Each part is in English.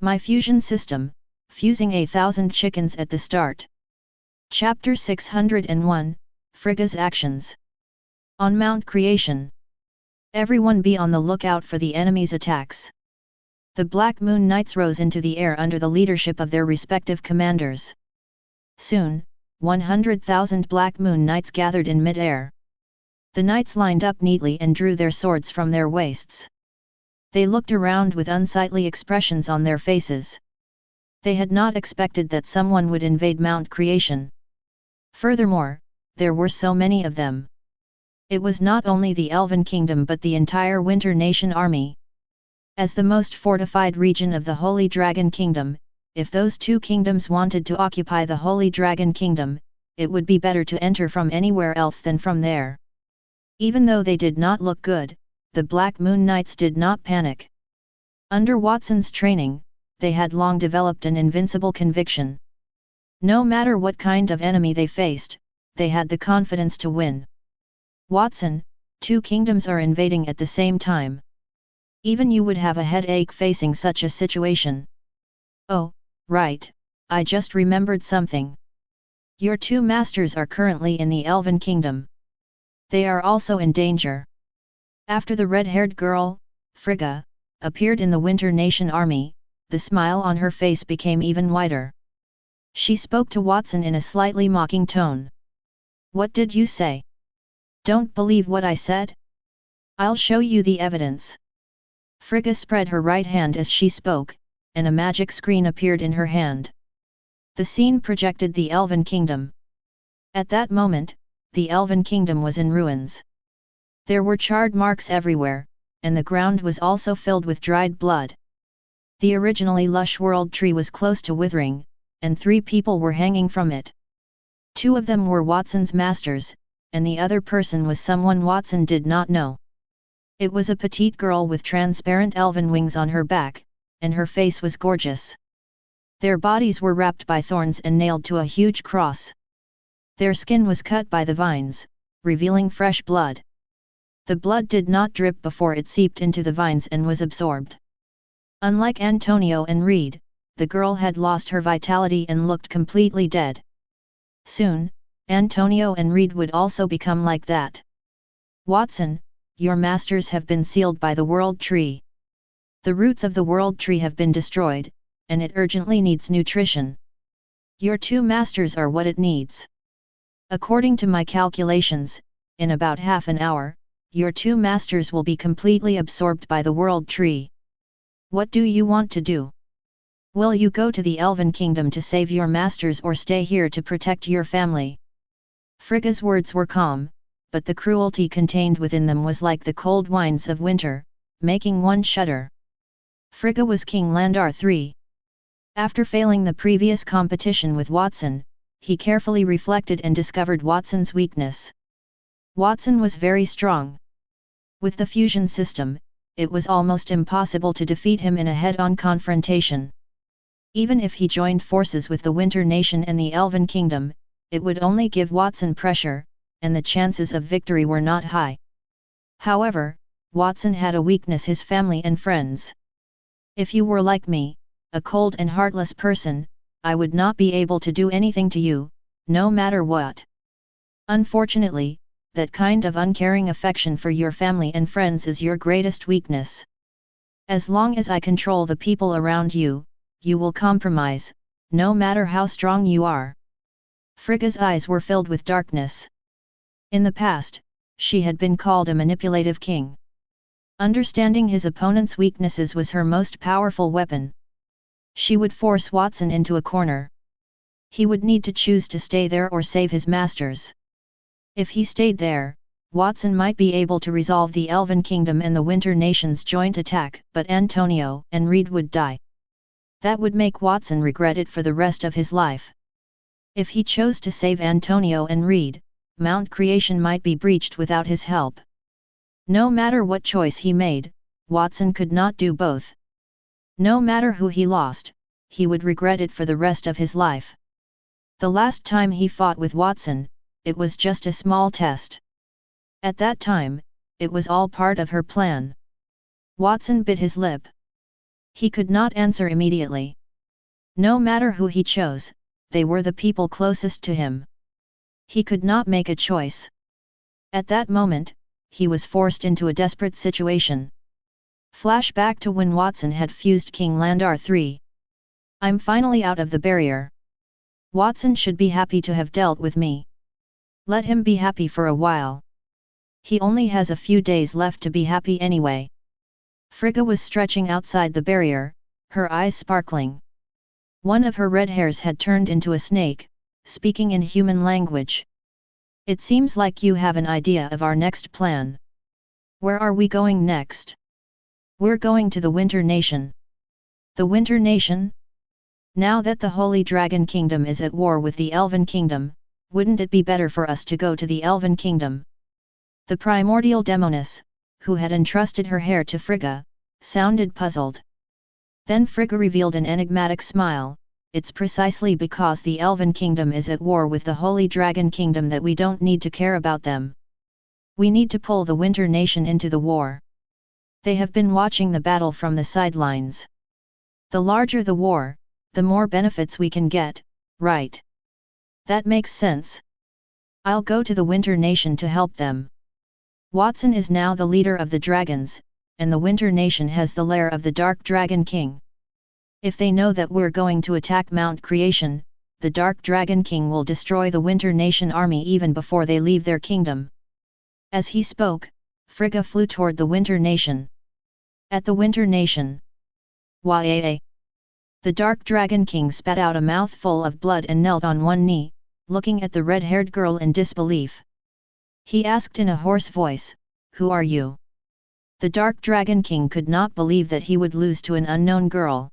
My fusion system, fusing 1,000 chickens at the start. Chapter 601, Frigga's Actions. On Mount Creation. Everyone be on the lookout for the enemy's attacks. The Black Moon Knights rose into the air under the leadership of their respective commanders. Soon, 100,000 Black Moon Knights gathered in mid-air. The knights lined up neatly and drew their swords from their waists. They looked around with unsightly expressions on their faces. They had not expected that someone would invade Mount Creation. Furthermore, there were so many of them. It was not only the Elven Kingdom but the entire Winter Nation army. As the most fortified region of the Holy Dragon Kingdom, if those two kingdoms wanted to occupy the Holy Dragon Kingdom, it would be better to enter from anywhere else than from there. Even though they did not look good, the Black Moon Knights did not panic. Under Watson's training, they had long developed an invincible conviction. No matter what kind of enemy they faced, they had the confidence to win. Watson, two kingdoms are invading at the same time. Even you would have a headache facing such a situation. Oh, right, I just remembered something. Your two masters are currently in the Elven Kingdom. They are also in danger. After the red-haired girl, Frigga, appeared in the Winter Nation army, the smile on her face became even wider. She spoke to Watson in a slightly mocking tone. What did you say? Don't believe what I said? I'll show you the evidence. Frigga spread her right hand as she spoke, and a magic screen appeared in her hand. The scene projected the Elven Kingdom. At that moment, the Elven Kingdom was in ruins. There were charred marks everywhere, and the ground was also filled with dried blood. The originally lush world tree was close to withering, and 3 people were hanging from it. 2 of them were Watson's masters, and the other person was someone Watson did not know. It was a petite girl with transparent elven wings on her back, and her face was gorgeous. Their bodies were wrapped by thorns and nailed to a huge cross. Their skin was cut by the vines, revealing fresh blood. The blood did not drip before it seeped into the vines and was absorbed. Unlike Antonio and Reed, the girl had lost her vitality and looked completely dead. Soon, Antonio and Reed would also become like that. Watson, your masters have been sealed by the World Tree. The roots of the World Tree have been destroyed, and it urgently needs nutrition. Your 2 masters are what it needs. According to my calculations, in about half an hour, your 2 masters will be completely absorbed by the World Tree. What do you want to do? Will you go to the Elven Kingdom to save your masters or stay here to protect your family? Frigga's words were calm, but the cruelty contained within them was like the cold winds of winter, making one shudder. Frigga was King Landar III. After failing the previous competition with Watson, he carefully reflected and discovered Watson's weakness. Watson was very strong. With the fusion system, it was almost impossible to defeat him in a head-on confrontation. Even if he joined forces with the Winter Nation and the Elven Kingdom, it would only give Watson pressure, and the chances of victory were not high. However, Watson had a weakness: his family and friends. If you were like me, a cold and heartless person, I would not be able to do anything to you, no matter what. Unfortunately, that kind of uncaring affection for your family and friends is your greatest weakness. As long as I control the people around you, you will compromise, no matter how strong you are. Frigga's eyes were filled with darkness. In the past, she had been called a manipulative king. Understanding his opponent's weaknesses was her most powerful weapon. She would force Watson into a corner. He would need to choose to stay there or save his masters. If he stayed there, Watson might be able to resolve the Elven Kingdom and the Winter Nation's joint attack, but Antonio and Reed would die. That would make Watson regret it for the rest of his life. If he chose to save Antonio and Reed, Mount Creation might be breached without his help. No matter what choice he made, Watson could not do both. No matter who he lost, he would regret it for the rest of his life. The last time he fought with Watson, it was just a small test. At that time, it was all part of her plan. Watson bit his lip. He could not answer immediately. No matter who he chose, they were the people closest to him. He could not make a choice. At that moment, he was forced into a desperate situation. Flashback to when Watson had fused King Landar III. I'm finally out of the barrier. Watson should be happy to have dealt with me. Let him be happy for a while. He only has a few days left to be happy anyway. Frigga was stretching outside the barrier, her eyes sparkling. One of her red hairs had turned into a snake, speaking in human language. It seems like you have an idea of our next plan. Where are we going next? We're going to the Winter Nation. The Winter Nation? Now that the Holy Dragon Kingdom is at war with the Elven Kingdom, wouldn't it be better for us to go to the Elven Kingdom? The primordial demoness, who had entrusted her hair to Frigga, sounded puzzled. Then Frigga revealed an enigmatic smile. It's precisely because the Elven Kingdom is at war with the Holy Dragon Kingdom that we don't need to care about them. We need to pull the Winter Nation into the war. They have been watching the battle from the sidelines. The larger the war, the more benefits we can get, right? That makes sense. I'll go to the Winter Nation to help them. Watson is now the leader of the dragons, and the Winter Nation has the lair of the Dark Dragon King. If they know that we're going to attack Mount Creation, the Dark Dragon King will destroy the Winter Nation army even before they leave their kingdom. As he spoke, Frigga flew toward the Winter Nation. At the Winter Nation. Wah-eh-eh. The Dark Dragon King spat out a mouthful of blood and knelt on one knee, looking at the red-haired girl in disbelief. He asked in a hoarse voice, "Who are you?" The Dark Dragon King could not believe that he would lose to an unknown girl.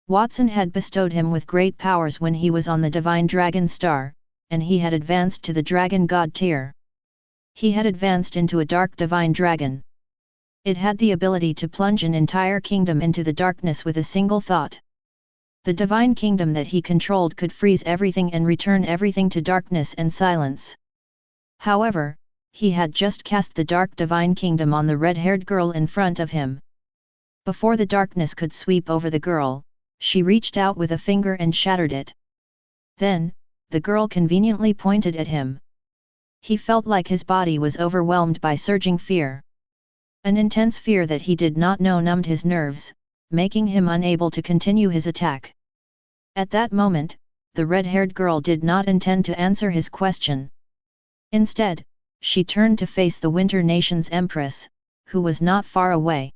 Watson had bestowed him with great powers when he was on the Divine Dragon Star, and he had advanced to the Dragon God tier. He had advanced into a Dark Divine Dragon. It had the ability to plunge an entire kingdom into the darkness with a single thought. The Divine Kingdom that he controlled could freeze everything and return everything to darkness and silence. However, he had just cast the Dark Divine Kingdom on the red-haired girl in front of him. Before the darkness could sweep over the girl, she reached out with a finger and shattered it. Then, the girl conveniently pointed at him. He felt like his body was overwhelmed by surging fear. An intense fear that he did not know numbed his nerves, making him unable to continue his attack. At that moment, the red-haired girl did not intend to answer his question. Instead, she turned to face the Winter Nation's Empress, who was not far away.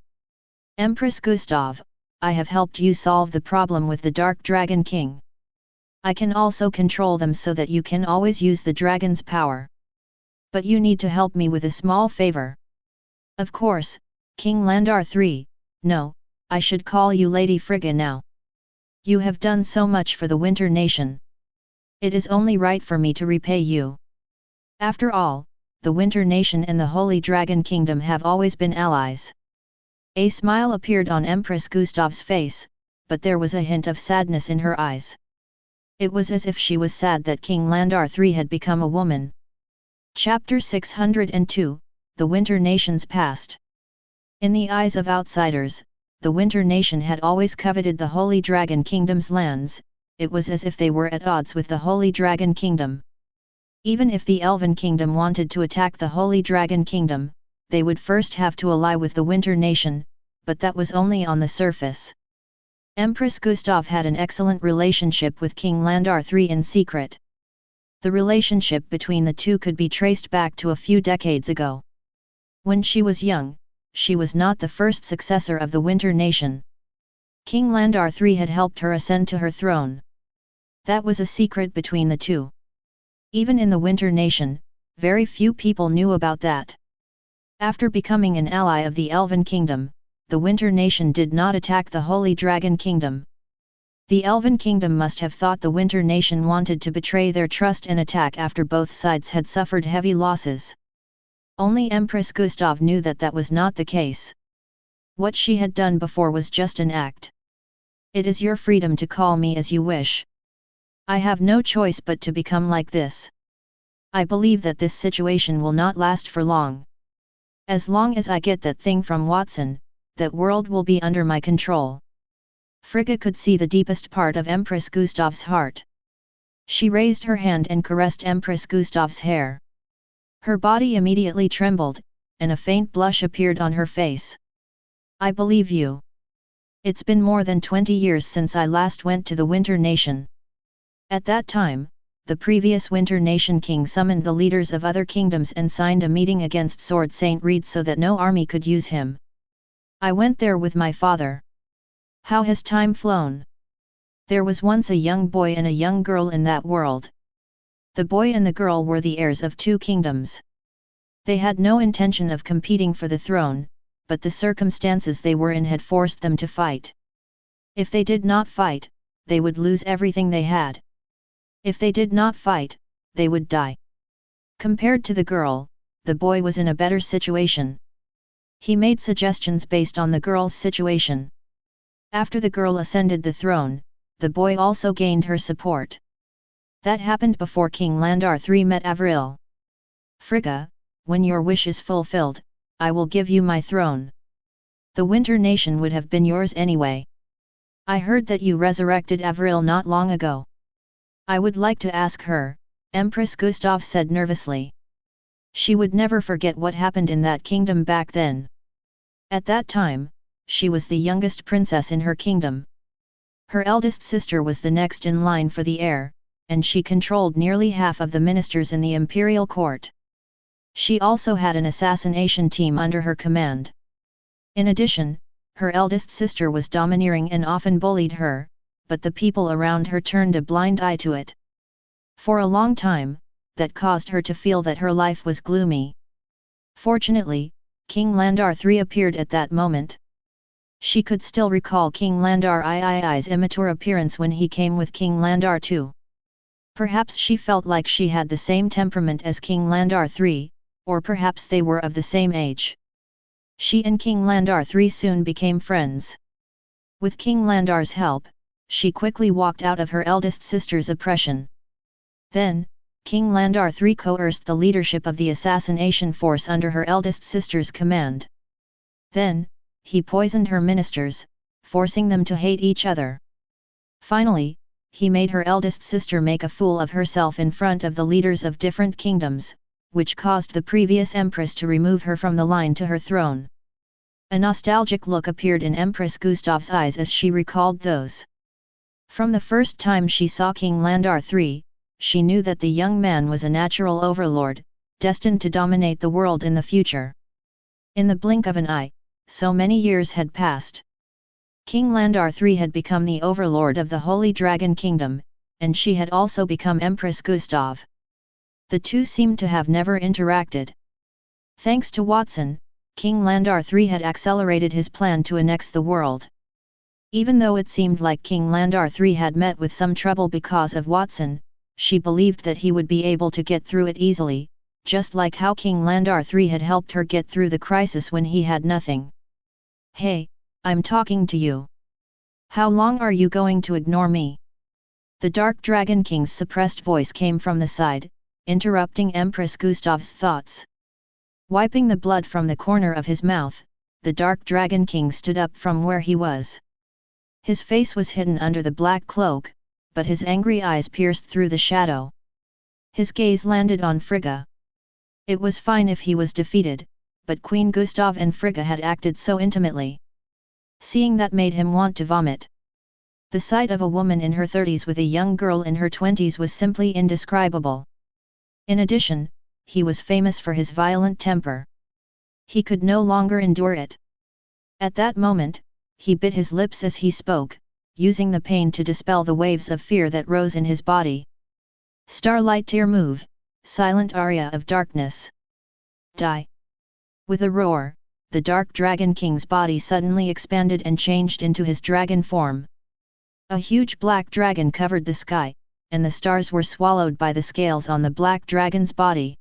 "Empress Gustav, I have helped you solve the problem with the Dark Dragon King. I can also control them so that you can always use the dragon's power. But you need to help me with a small favor." "Of course, King Landar III, no, I should call you Lady Frigga now. You have done so much for the Winter Nation. It is only right for me to repay you. After all, the Winter Nation and the Holy Dragon Kingdom have always been allies." A smile appeared on Empress Gustav's face, but there was a hint of sadness in her eyes. It was as if she was sad that King Landar III had become a woman. Chapter 602, The Winter Nation's Past. In the eyes of outsiders, the Winter Nation had always coveted the Holy Dragon Kingdom's lands. It was as if they were at odds with the Holy Dragon Kingdom. Even if the Elven Kingdom wanted to attack the Holy Dragon Kingdom, they would first have to ally with the Winter Nation, but that was only on the surface. Empress Gustav had an excellent relationship with King Landar III in secret. The relationship between the two could be traced back to a few decades ago. When she was young, she was not the first successor of the Winter Nation. King Landar III had helped her ascend to her throne. That was a secret between the two. Even in the Winter Nation, very few people knew about that. After becoming an ally of the Elven Kingdom, the Winter Nation did not attack the Holy Dragon Kingdom. The Elven Kingdom must have thought the Winter Nation wanted to betray their trust and attack after both sides had suffered heavy losses. Only Empress Gustav knew that that was not the case. What she had done before was just an act. "It is your freedom to call me as you wish. I have no choice but to become like this. I believe that this situation will not last for long. As long as I get that thing from Watson, that world will be under my control. Frigga could see the deepest part of Empress Gustav's heart. She raised her hand and caressed Empress Gustav's hair. Her body immediately trembled, and a faint blush appeared on her face. I believe you. It's been more than 20 years since I last went to the Winter Nation. At that time, the previous Winter Nation king summoned the leaders of other kingdoms and signed a meeting against Sword Saint Reed so that no army could use him. I went there with my father. How has time flown? There was once a young boy and a young girl in that world. The boy and the girl were the heirs of 2 kingdoms. They had no intention of competing for the throne, but the circumstances they were in had forced them to fight. If they did not fight, they would lose everything they had. If they did not fight, they would die. Compared to the girl, the boy was in a better situation. He made suggestions based on the girl's situation. After the girl ascended the throne, the boy also gained her support. That happened before King Landar III met Avril. Frigga, when your wish is fulfilled, I will give you my throne. The Winter Nation would have been yours anyway. I heard that you resurrected Avril not long ago. I would like to ask her, Empress Gustav said nervously. She would never forget what happened in that kingdom back then. At that time, she was the youngest princess in her kingdom. Her eldest sister was the next in line for the heir, and she controlled nearly half of the ministers in the imperial court. She also had an assassination team under her command. In addition, her eldest sister was domineering and often bullied her, but the people around her turned a blind eye to it. For a long time, that caused her to feel that her life was gloomy. Fortunately, King Landar III appeared at that moment. She could still recall King Landar III's immature appearance when he came with King Landar II. Perhaps she felt like she had the same temperament as King Landar III, or perhaps they were of the same age. She and King Landar III soon became friends. With King Landar's help, she quickly walked out of her eldest sister's oppression. Then, King Landar III coerced the leadership of the assassination force under her eldest sister's command. Then, he poisoned her ministers, forcing them to hate each other. Finally, he made her eldest sister make a fool of herself in front of the leaders of different kingdoms, which caused the previous empress to remove her from the line to her throne. A nostalgic look appeared in Empress Gustav's eyes as she recalled those. From the first time she saw King Landar III, she knew that the young man was a natural overlord, destined to dominate the world in the future. In the blink of an eye, so many years had passed. King Landar III had become the overlord of the Holy Dragon Kingdom, and she had also become Empress Gustav. The two seemed to have never interacted. Thanks to Watson, King Landar III had accelerated his plan to annex the world. Even though it seemed like King Landar III had met with some trouble because of Watson, she believed that he would be able to get through it easily, just like how King Landar III had helped her get through the crisis when he had nothing. Hey, I'm talking to you. How long are you going to ignore me? The Dark Dragon King's suppressed voice came from the side, interrupting Empress Gustav's thoughts. Wiping the blood from the corner of his mouth, the Dark Dragon King stood up from where he was. His face was hidden under the black cloak, but his angry eyes pierced through the shadow. His gaze landed on Frigga. It was fine if he was defeated, but Queen Gustav and Frigga had acted so intimately. Seeing that made him want to vomit. The sight of a woman in her 30s with a young girl in her 20s was simply indescribable. In addition, he was famous for his violent temper. He could no longer endure it. At that moment, he bit his lips as he spoke, using the pain to dispel the waves of fear that rose in his body. Starlight Tear Move, Silent Aria of Darkness. Die. With a roar, the Dark Dragon King's body suddenly expanded and changed into his dragon form. A huge black dragon covered the sky, and the stars were swallowed by the scales on the black dragon's body.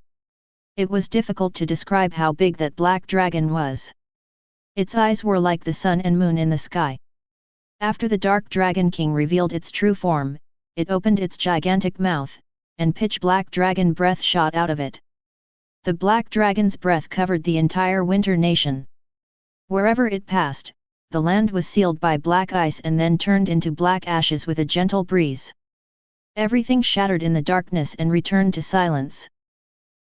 It was difficult to describe how big that black dragon was. Its eyes were like the sun and moon in the sky. After the Dark Dragon King revealed its true form, it opened its gigantic mouth, and pitch-black dragon breath shot out of it. The black dragon's breath covered the entire Winter Nation. Wherever it passed, the land was sealed by black ice and then turned into black ashes with a gentle breeze. Everything shattered in the darkness and returned to silence.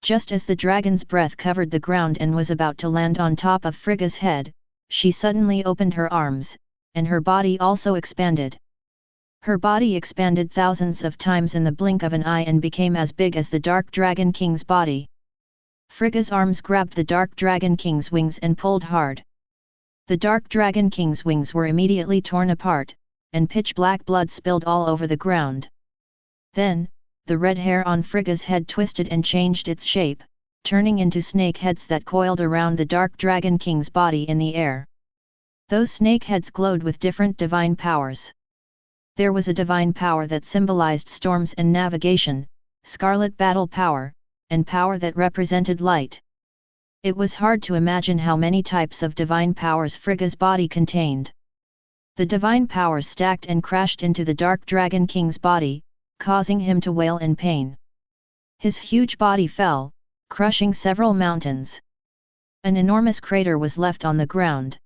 Just as the dragon's breath covered the ground and was about to land on top of Frigga's head, she suddenly opened her arms, and her body also expanded. Her body expanded thousands of times in the blink of an eye and became as big as the Dark Dragon King's body. Frigga's arms grabbed the Dark Dragon King's wings and pulled hard. The Dark Dragon King's wings were immediately torn apart, and pitch-black blood spilled all over the ground. Then, the red hair on Frigga's head twisted and changed its shape, turning into snake heads that coiled around the Dark Dragon King's body in the air. Those snake heads glowed with different divine powers. There was a divine power that symbolized storms and navigation, scarlet battle power, and power that represented light. It was hard to imagine how many types of divine powers Frigga's body contained. The divine powers stacked and crashed into the Dark Dragon King's body, causing him to wail in pain. His huge body fell, crushing several mountains. An enormous crater was left on the ground.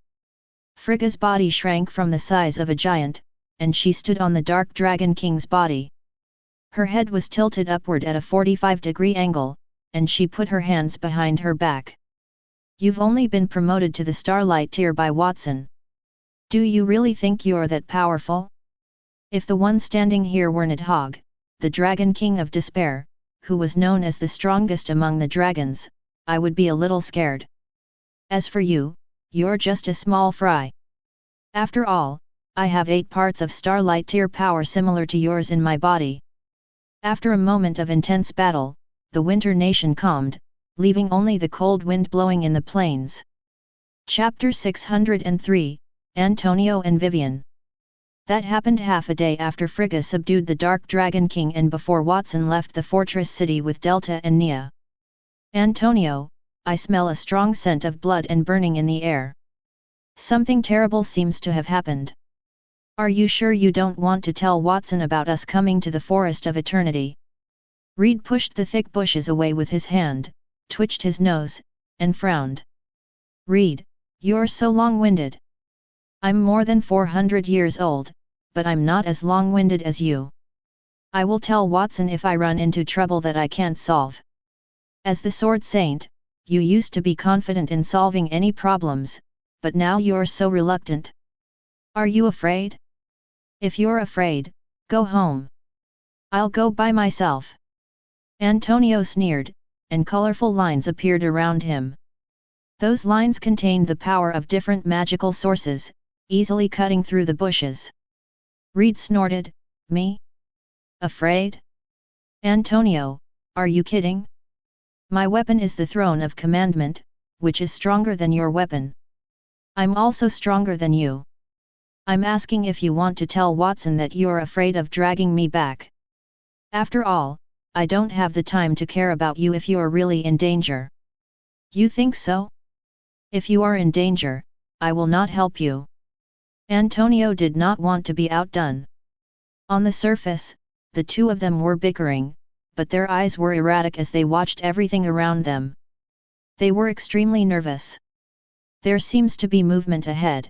Frigga's body shrank from the size of a giant, and she stood on the Dark Dragon King's body. Her head was tilted upward at a 45-degree angle, and she put her hands behind her back. "You've only been promoted to the Starlight tier by Watson. Do you really think you're that powerful? If the one standing here were Nidhogg, the Dragon King of Despair, who was known as the strongest among the dragons, I would be a little scared. As for you, you're just a small fry. After all, I have 8 parts of Starlight tier power similar to yours in my body." After a moment of intense battle, the Winter Nation calmed, leaving only the cold wind blowing in the plains. Chapter 603, Antonio and Vivian. That happened half a day after Frigga subdued the Dark Dragon King and before Watson left the fortress city with Delta and Nia. "Antonio, I smell a strong scent of blood and burning in the air. Something terrible seems to have happened. Are you sure you don't want to tell Watson about us coming to the Forest of Eternity?" Reed pushed the thick bushes away with his hand, twitched his nose, and frowned. "Reed, you're so long-winded. I'm more than 400 years old, but I'm not as long-winded as you. I will tell Watson if I run into trouble that I can't solve. As the Sword Saint, you used to be confident in solving any problems, but now you're so reluctant. Are you afraid? If you're afraid, go home. I'll go by myself." Antonio sneered, and colorful lines appeared around him. Those lines contained the power of different magical sources, easily cutting through the bushes. Reed snorted, "Me? Afraid? Antonio, are you kidding? My weapon is the Throne of Commandment, which is stronger than your weapon. I'm also stronger than you. I'm asking if you want to tell Watson that you're afraid of dragging me back. After all, I don't have the time to care about you if you're really in danger." "You think so? If you are in danger, I will not help you." Antonio did not want to be outdone. On the surface, the two of them were bickering, but their eyes were erratic as they watched everything around them. They were extremely nervous. "There seems to be movement ahead."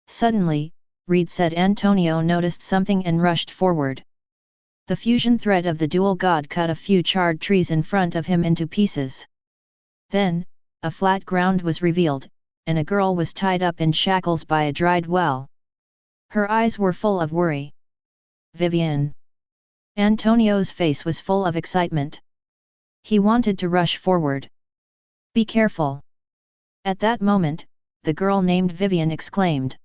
Suddenly, Reed said Antonio noticed something and rushed forward. The fusion thread of the Duel god cut a few charred trees in front of him into pieces. Then, a flat ground was revealed, and a girl was tied up in shackles by a dried well. Her eyes were full of worry. "Vivian." Antonio's face was full of excitement. He wanted to rush forward. "Be careful." At that moment, the girl named Vivian exclaimed.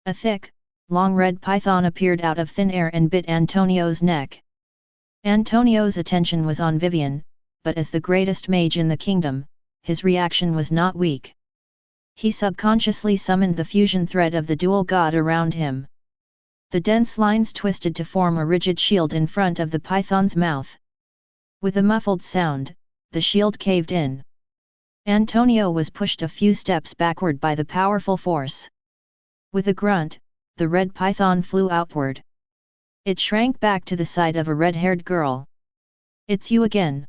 A thick, long red python appeared out of thin air and bit Antonio's neck. Antonio's attention was on Vivian, but as the greatest mage in the kingdom, his reaction was not weak. He subconsciously summoned the fusion thread of the Duel god around him. The dense lines twisted to form a rigid shield in front of the python's mouth. With a muffled sound, the shield caved in. Antonio was pushed a few steps backward by the powerful force. With a grunt, the red python flew outward. It shrank back to the side of a red-haired girl. "It's you again."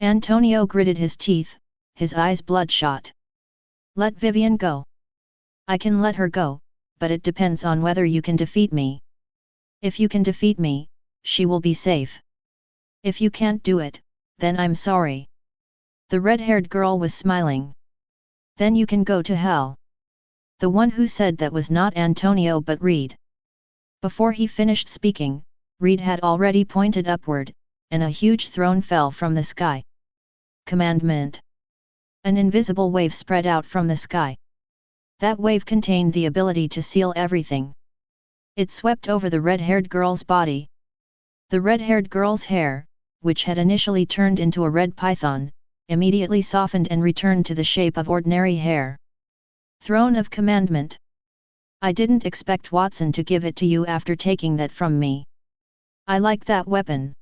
Antonio gritted his teeth, his eyes bloodshot. "Let Vivian go." I can let her go, but it depends on whether you can defeat me. If you can defeat me, she will be safe. If you can't do it, then I'm sorry. The red-haired girl was smiling. Then you can go to hell. The one who said that was not Antonio but Reed. Before he finished speaking, Reed had already pointed upward, and a huge throne fell from the sky. Commandment. An invisible wave spread out from the sky. That wave contained the ability to seal everything. It swept over the red-haired girl's body. The red-haired girl's hair, which had initially turned into a red python, immediately softened and returned to the shape of ordinary hair. Throne of Commandment. I didn't expect Watson to give it to you after taking that from me. I like that weapon.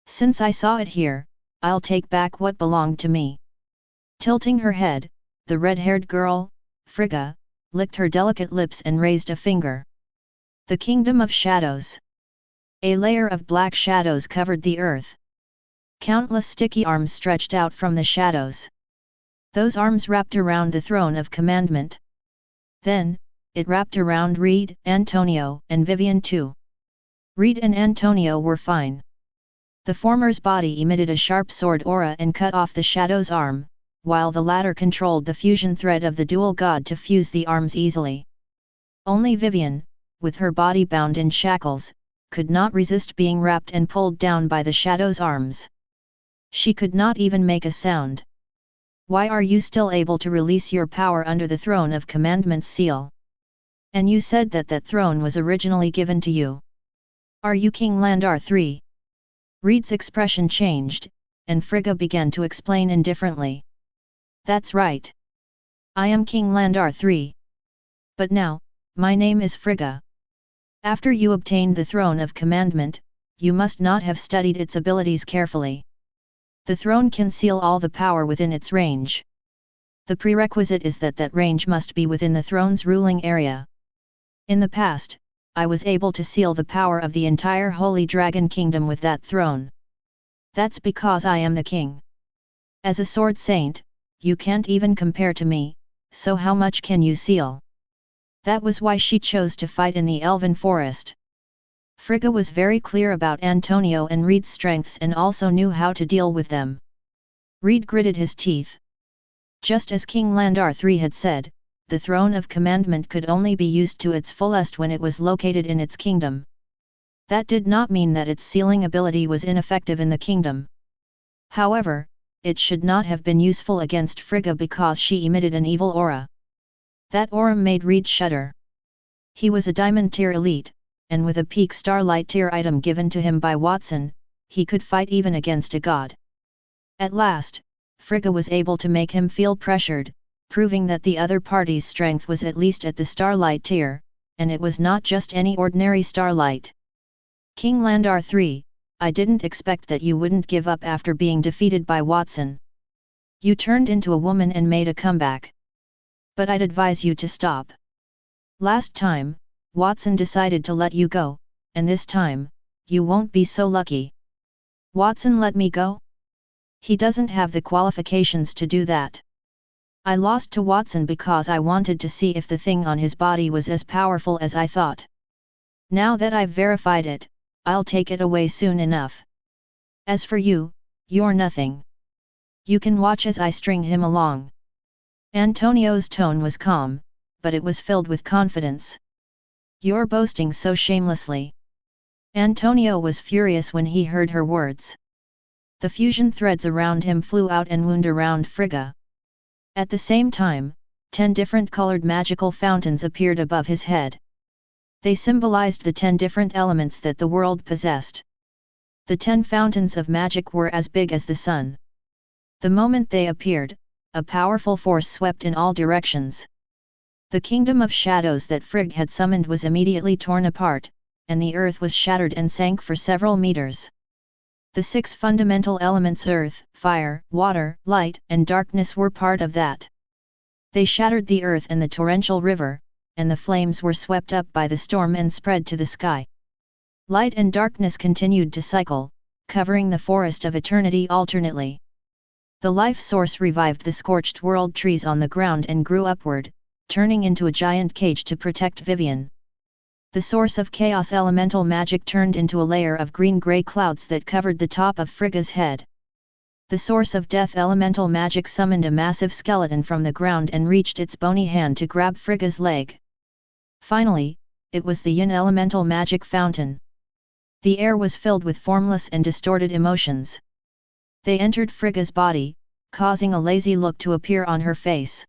Since I saw it here, I'll take back what belonged to me. Tilting her head, the red-haired girl, Frigga, licked her delicate lips and raised a finger. The Kingdom of Shadows. A layer of black shadows covered the earth. Countless sticky arms stretched out from the shadows. Those arms wrapped around the Throne of Commandment. Then, it wrapped around Reed, Antonio, and Vivian too. Reed and Antonio were fine. The former's body emitted a sharp sword aura and cut off the shadow's arm, while the latter controlled the fusion thread of the dual god to fuse the arms easily. Only Vivian, with her body bound in shackles, could not resist being wrapped and pulled down by the shadow's arms. She could not even make a sound. Why are you still able to release your power under the Throne of Commandment's seal? And you said that that throne was originally given to you. Are you King Landar III? Reed's expression changed, and Frigga began to explain indifferently. That's right. I am King Landar III. But now, my name is Frigga. After you obtained the Throne of Commandment, you must not have studied its abilities carefully. The throne can seal all the power within its range. The prerequisite is that that range must be within the throne's ruling area. In the past, I was able to seal the power of the entire Holy Dragon Kingdom with that throne. That's because I am the king. As a sword saint, you can't even compare to me, so how much can you seal? That was why she chose to fight in the Elven Forest. Frigga was very clear about Antonio and Reed's strengths and also knew how to deal with them. Reed gritted his teeth. Just as King Landar III had said, the Throne of Commandment could only be used to its fullest when it was located in its kingdom. That did not mean that its sealing ability was ineffective in the kingdom. However, it should not have been useful against Frigga because she emitted an evil aura. That aura made Reed shudder. He was a Diamond Tier elite, and with a Peak Starlight Tier item given to him by Watson, he could fight even against a god. At last, Frigga was able to make him feel pressured, proving that the other party's strength was at least at the Starlight Tier, and it was not just any ordinary Starlight. King Landar III, I didn't expect that you wouldn't give up after being defeated by Watson. You turned into a woman and made a comeback. But I'd advise you to stop. Last time, Watson decided to let you go, and this time, you won't be so lucky. Watson let me go? He doesn't have the qualifications to do that. I lost to Watson because I wanted to see if the thing on his body was as powerful as I thought. Now that I've verified it, I'll take it away soon enough. As for you, you're nothing. You can watch as I string him along. Antonio's tone was calm, but it was filled with confidence. You're boasting so shamelessly. Antonio was furious when he heard her words. The fusion threads around him flew out and wound around Frigga. At the same time, 10 different colored magical fountains appeared above his head. They symbolized the 10 different elements that the world possessed. The 10 fountains of magic were as big as the sun. The moment they appeared, a powerful force swept in all directions. The kingdom of shadows that Frigg had summoned was immediately torn apart, and the earth was shattered and sank for several meters. The 6 fundamental elements earth, fire, water, light, and darkness were part of that. They shattered the earth and the torrential river, and the flames were swept up by the storm and spread to the sky. Light and darkness continued to cycle, covering the forest of eternity alternately. The life source revived the scorched world trees on the ground and grew upward, turning into a giant cage to protect Vivian. The source of chaos elemental magic turned into a layer of green-gray clouds that covered the top of Frigga's head. The source of death elemental magic summoned a massive skeleton from the ground and reached its bony hand to grab Frigga's leg. Finally, it was the yin elemental magic fountain. The air was filled with formless and distorted emotions. They entered Frigga's body, causing a lazy look to appear on her face.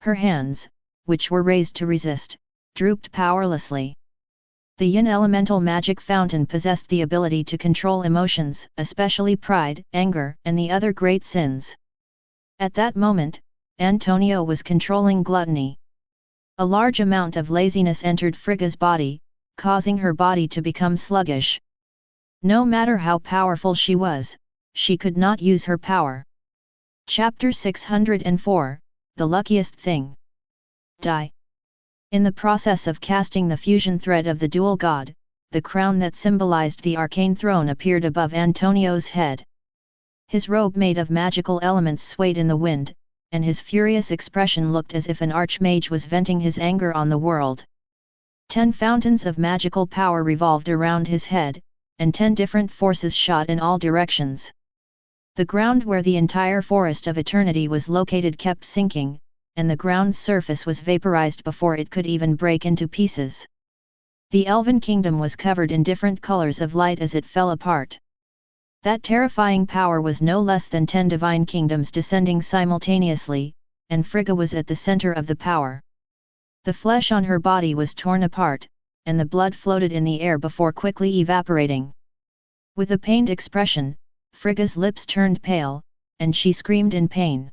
Her hands, which were raised to resist, drooped powerlessly. The yin elemental magic fountain possessed the ability to control emotions, especially pride, anger, and the other great sins. At that moment, Antonio was controlling gluttony. A large amount of laziness entered Frigga's body, causing her body to become sluggish. No matter how powerful she was, she could not use her power. Chapter 604, The Luckiest Thing. Die. In the process of casting the fusion thread of the dual god, the crown that symbolized the arcane throne appeared above Antonio's head. His robe made of magical elements swayed in the wind, and his furious expression looked as if an archmage was venting his anger on the world. 10 fountains of magical power revolved around his head, and 10 different forces shot in all directions. The ground where the entire forest of eternity was located kept sinking, and the ground's surface was vaporized before it could even break into pieces. The Elven Kingdom was covered in different colors of light as it fell apart. That terrifying power was no less than 10 divine kingdoms descending simultaneously, and Frigga was at the center of the power. The flesh on her body was torn apart, and the blood floated in the air before quickly evaporating. With a pained expression, Frigga's lips turned pale, and she screamed in pain.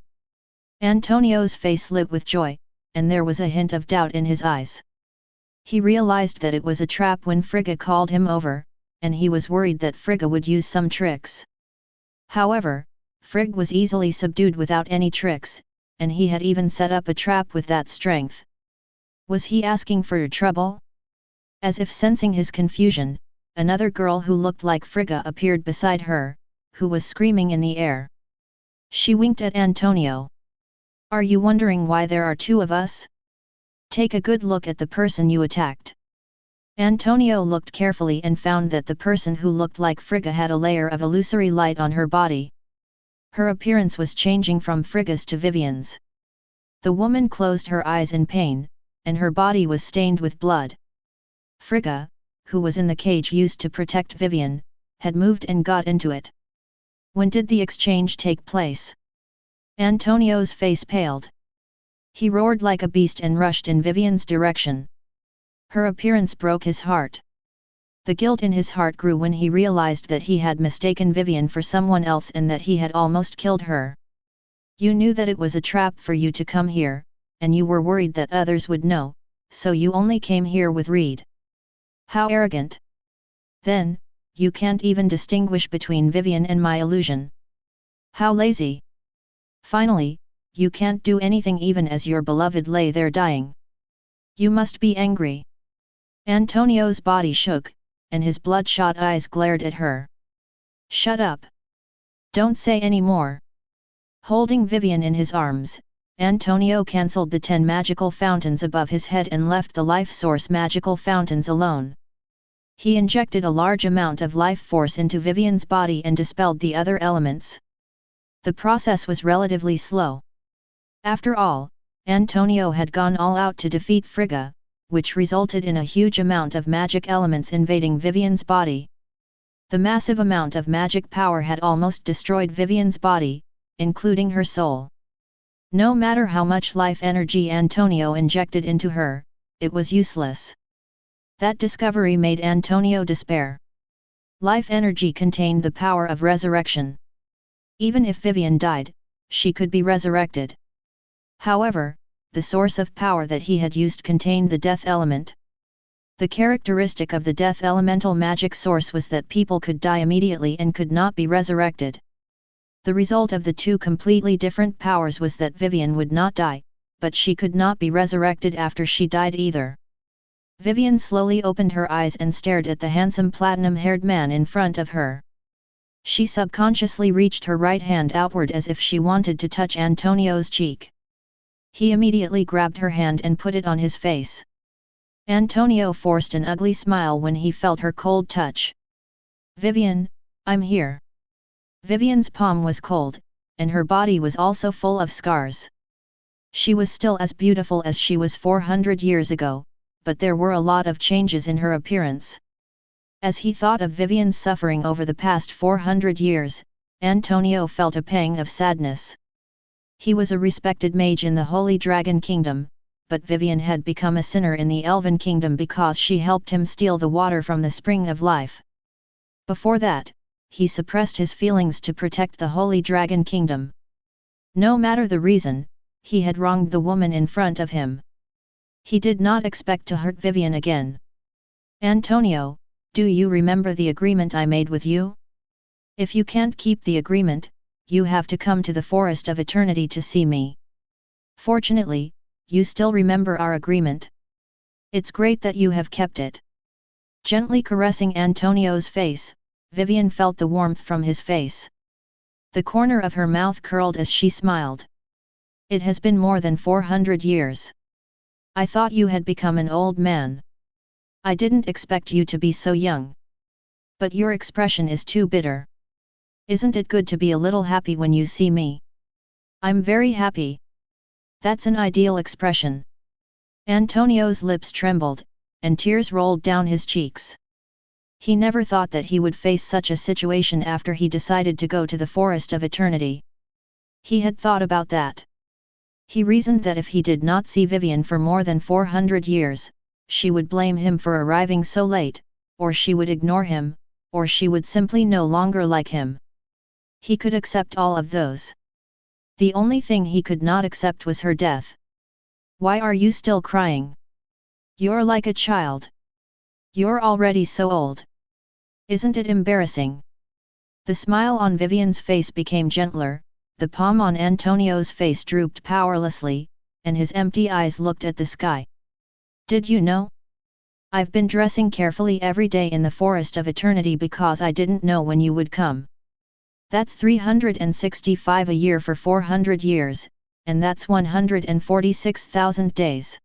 Antonio's face lit with joy, and there was a hint of doubt in his eyes. He realized that it was a trap when Frigga called him over, and he was worried that Frigga would use some tricks. However, Frigg was easily subdued without any tricks, and he had even set up a trap with that strength. Was he asking for trouble? As if sensing his confusion, another girl who looked like Frigga appeared beside her, who was screaming in the air. She winked at Antonio. Are you wondering why there are 2 of us? Take a good look at the person you attacked. Antonio looked carefully and found that the person who looked like Frigga had a layer of illusory light on her body. Her appearance was changing from Frigga's to Vivian's. The woman closed her eyes in pain, and her body was stained with blood. Frigga, who was in the cage used to protect Vivian, had moved and got into it. When did the exchange take place? Antonio's face paled. He roared like a beast and rushed in Vivian's direction. Her appearance broke his heart. The guilt in his heart grew when he realized that he had mistaken Vivian for someone else and that he had almost killed her. You knew that it was a trap for you to come here, and you were worried that others would know, so you only came here with Reed. How arrogant! Then, you can't even distinguish between Vivian and my illusion. How lazy! Finally, you can't do anything even as your beloved lay there dying. You must be angry. Antonio's body shook, and his bloodshot eyes glared at her. Shut up! Don't say any more. Holding Vivian in his arms, Antonio cancelled the 10 magical fountains above his head and left the life source magical fountains alone. He injected a large amount of life force into Vivian's body and dispelled the other elements. The process was relatively slow. After all, Antonio had gone all out to defeat Frigga, which resulted in a huge amount of magic elements invading Vivian's body. The massive amount of magic power had almost destroyed Vivian's body, including her soul. No matter how much life energy Antonio injected into her, it was useless. That discovery made Antonio despair. Life energy contained the power of resurrection. Even if Vivian died, she could be resurrected. However, the source of power that he had used contained the death element. The characteristic of the death elemental magic source was that people could die immediately and could not be resurrected. The result of the 2 completely different powers was that Vivian would not die, but she could not be resurrected after she died either. Vivian slowly opened her eyes and stared at the handsome platinum-haired man in front of her. She subconsciously reached her right hand outward as if she wanted to touch Antonio's cheek. He immediately grabbed her hand and put it on his face. Antonio forced an ugly smile when he felt her cold touch. Vivian, I'm here. Vivian's palm was cold, and her body was also full of scars. She was still as beautiful as she was 400 years ago, but there were a lot of changes in her appearance. As he thought of Vivian's suffering over the past 400 years, Antonio felt a pang of sadness. He was a respected mage in the Holy Dragon Kingdom, but Vivian had become a sinner in the Elven Kingdom because she helped him steal the water from the Spring of Life. Before that, he suppressed his feelings to protect the Holy Dragon Kingdom. No matter the reason, he had wronged the woman in front of him. He did not expect to hurt Vivian again. Antonio, do you remember the agreement I made with you? If you can't keep the agreement, you have to come to the Forest of Eternity to see me. Fortunately, you still remember our agreement. It's great that you have kept it. Gently caressing Antonio's face, Vivian felt the warmth from his face. The corner of her mouth curled as she smiled. It has been more than 400 years. I thought you had become an old man. I didn't expect you to be so young. But your expression is too bitter. Isn't it good to be a little happy when you see me? I'm very happy. That's an ideal expression. Antonio's lips trembled, and tears rolled down his cheeks. He never thought that he would face such a situation after he decided to go to the Forest of Eternity. He had thought about that. He reasoned that if he did not see Vivian for more than 400 years, she would blame him for arriving so late, or she would ignore him, or she would simply no longer like him. He could accept all of those. The only thing he could not accept was her death. Why are you still crying? You're like a child. You're already so old. Isn't it embarrassing? The smile on Vivian's face became gentler, the palm on Antonio's face drooped powerlessly, and his empty eyes looked at the sky. Did you know? I've been dressing carefully every day in the Forest of Eternity because I didn't know when you would come. That's 365 a year for 400 years, and that's 146,000 days.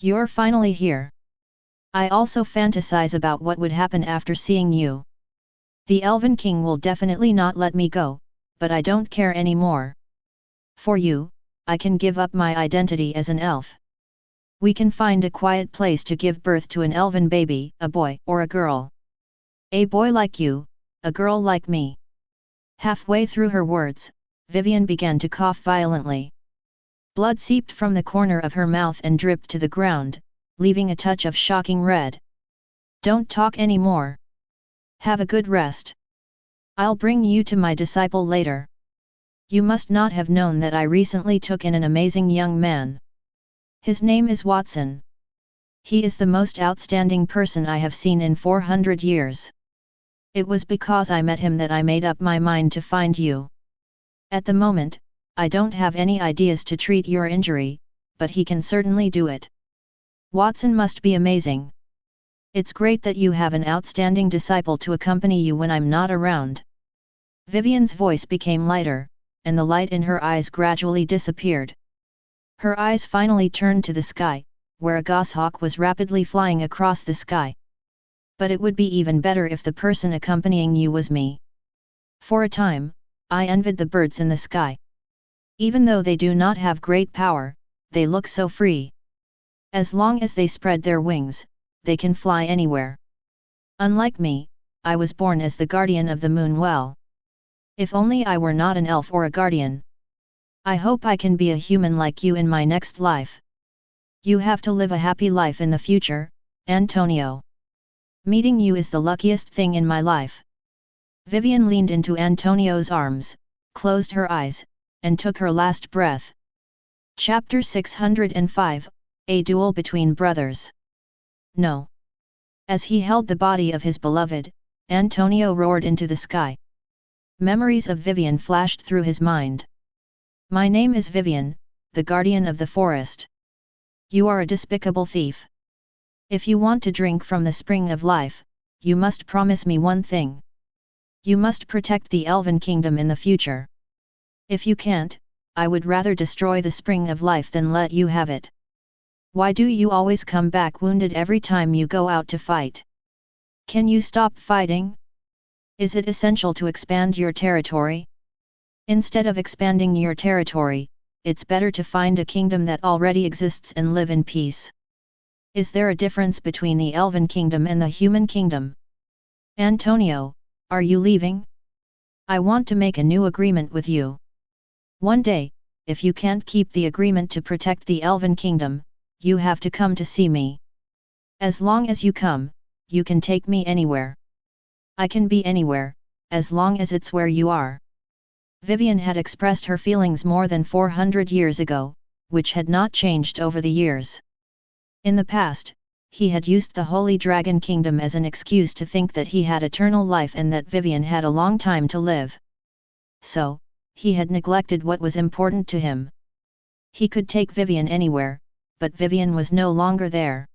You're finally here. I also fantasize about what would happen after seeing you. The Elven King will definitely not let me go, but I don't care anymore. For you, I can give up my identity as an elf. We can find a quiet place to give birth to an elven baby, a boy or a girl. A boy like you, a girl like me. Halfway through her words, Vivian began to cough violently. Blood seeped from the corner of her mouth and dripped to the ground, leaving a touch of shocking red. Don't talk anymore. Have a good rest. I'll bring you to my disciple later. You must not have known that I recently took in an amazing young man. His name is Watson. He is the most outstanding person I have seen in 400 years. It was because I met him that I made up my mind to find you. At the moment, I don't have any ideas to treat your injury, but he can certainly do it. Watson must be amazing. It's great that you have an outstanding disciple to accompany you when I'm not around. Vivian's voice became lighter, and the light in her eyes gradually disappeared. Her eyes finally turned to the sky, where a goshawk was rapidly flying across the sky. But it would be even better if the person accompanying you was me. For a time, I envied the birds in the sky. Even though they do not have great power, they look so free. As long as they spread their wings, they can fly anywhere. Unlike me, I was born as the guardian of the moon well. If only I were not an elf or a guardian. I hope I can be a human like you in my next life. You have to live a happy life in the future, Antonio. Meeting you is the luckiest thing in my life. Vivian leaned into Antonio's arms, closed her eyes, and took her last breath. Chapter 605, A Duel Between Brothers. No. As he held the body of his beloved, Antonio roared into the sky. Memories of Vivian flashed through his mind. My name is Vivian, the guardian of the forest. You are a despicable thief. If you want to drink from the spring of life, you must promise me one thing. You must protect the Elven Kingdom in the future. If you can't, I would rather destroy the spring of life than let you have it. Why do you always come back wounded every time you go out to fight? Can you stop fighting? Is it essential to expand your territory? Instead of expanding your territory, it's better to find a kingdom that already exists and live in peace. Is there a difference between the Elven Kingdom and the human kingdom? Antonio, are you leaving? I want to make a new agreement with you. One day, if you can't keep the agreement to protect the Elven Kingdom, you have to come to see me. As long as you come, you can take me anywhere. I can be anywhere, as long as it's where you are. Vivian had expressed her feelings more than 400 years ago, which had not changed over the years. In the past, he had used the Holy Dragon Kingdom as an excuse to think that he had eternal life and that Vivian had a long time to live. So, he had neglected what was important to him. He could take Vivian anywhere, but Vivian was no longer there.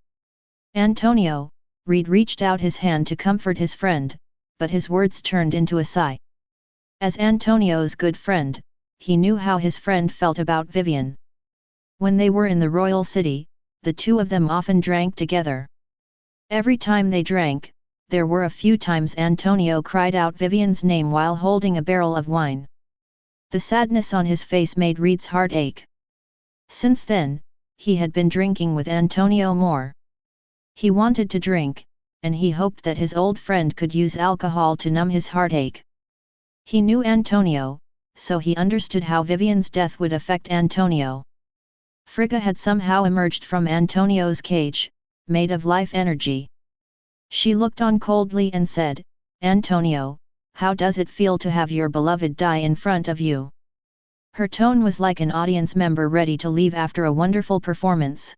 Antonio, Reed reached out his hand to comfort his friend, but his words turned into a sigh. As Antonio's good friend, he knew how his friend felt about Vivian. When they were in the royal city, the two of them often drank together. Every time they drank, there were a few times Antonio cried out Vivian's name while holding a barrel of wine. The sadness on his face made Reed's heart ache. Since then, he had been drinking with Antonio more. He wanted to drink, and he hoped that his old friend could use alcohol to numb his heartache. He knew Antonio, so he understood how Vivian's death would affect Antonio. Frigga had somehow emerged from Antonio's cage, made of life energy. She looked on coldly and said, "Antonio, how does it feel to have your beloved die in front of you?" Her tone was like an audience member ready to leave after a wonderful performance.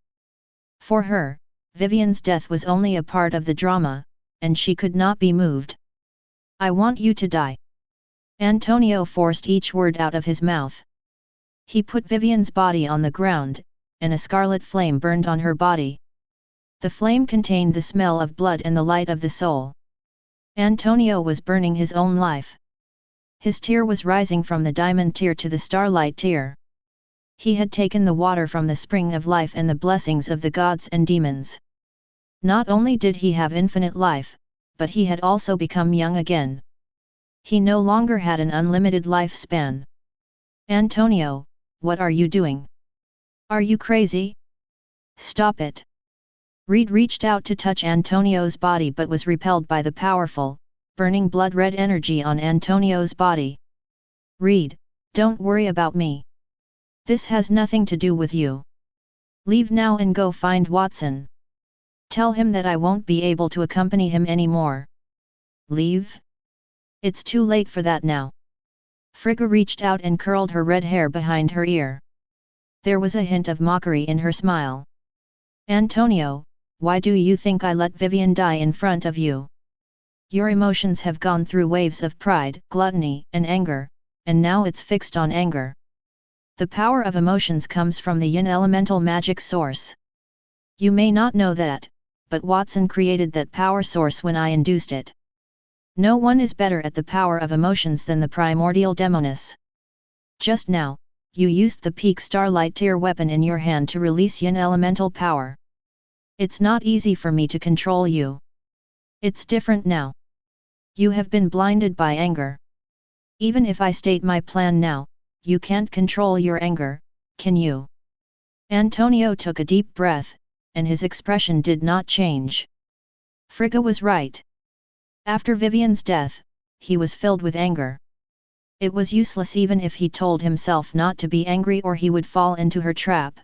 For her, Vivian's death was only a part of the drama, and she could not be moved. "I want you to die." Antonio forced each word out of his mouth. He put Vivian's body on the ground, and a scarlet flame burned on her body. The flame contained the smell of blood and the light of the soul. Antonio was burning his own life. His tear was rising from the diamond tear to the starlight tear. He had taken the water from the spring of life and the blessings of the gods and demons. Not only did he have infinite life, but he had also become young again. He no longer had an unlimited lifespan. "Antonio, what are you doing? Are you crazy? Stop it!" Reed reached out to touch Antonio's body but was repelled by the powerful, burning blood-red energy on Antonio's body. "Reed, don't worry about me. This has nothing to do with you. Leave now and go find Watson. Tell him that I won't be able to accompany him anymore." "Leave? It's too late for that now." Frigga reached out and curled her red hair behind her ear. There was a hint of mockery in her smile. "Antonio, why do you think I let Vivian die in front of you? Your emotions have gone through waves of pride, gluttony, and anger, and now it's fixed on anger. The power of emotions comes from the yin elemental magic source. You may not know that, but Watson created that power source when I induced it. No one is better at the power of emotions than the primordial demoness. Just now, you used the peak starlight tier weapon in your hand to release yin elemental power. It's not easy for me to control you. It's different now. You have been blinded by anger. Even if I state my plan now, you can't control your anger, can you?" Antonio took a deep breath, and his expression did not change. Frigga was right. After Vivian's death, he was filled with anger. It was useless even if he told himself not to be angry or he would fall into her trap.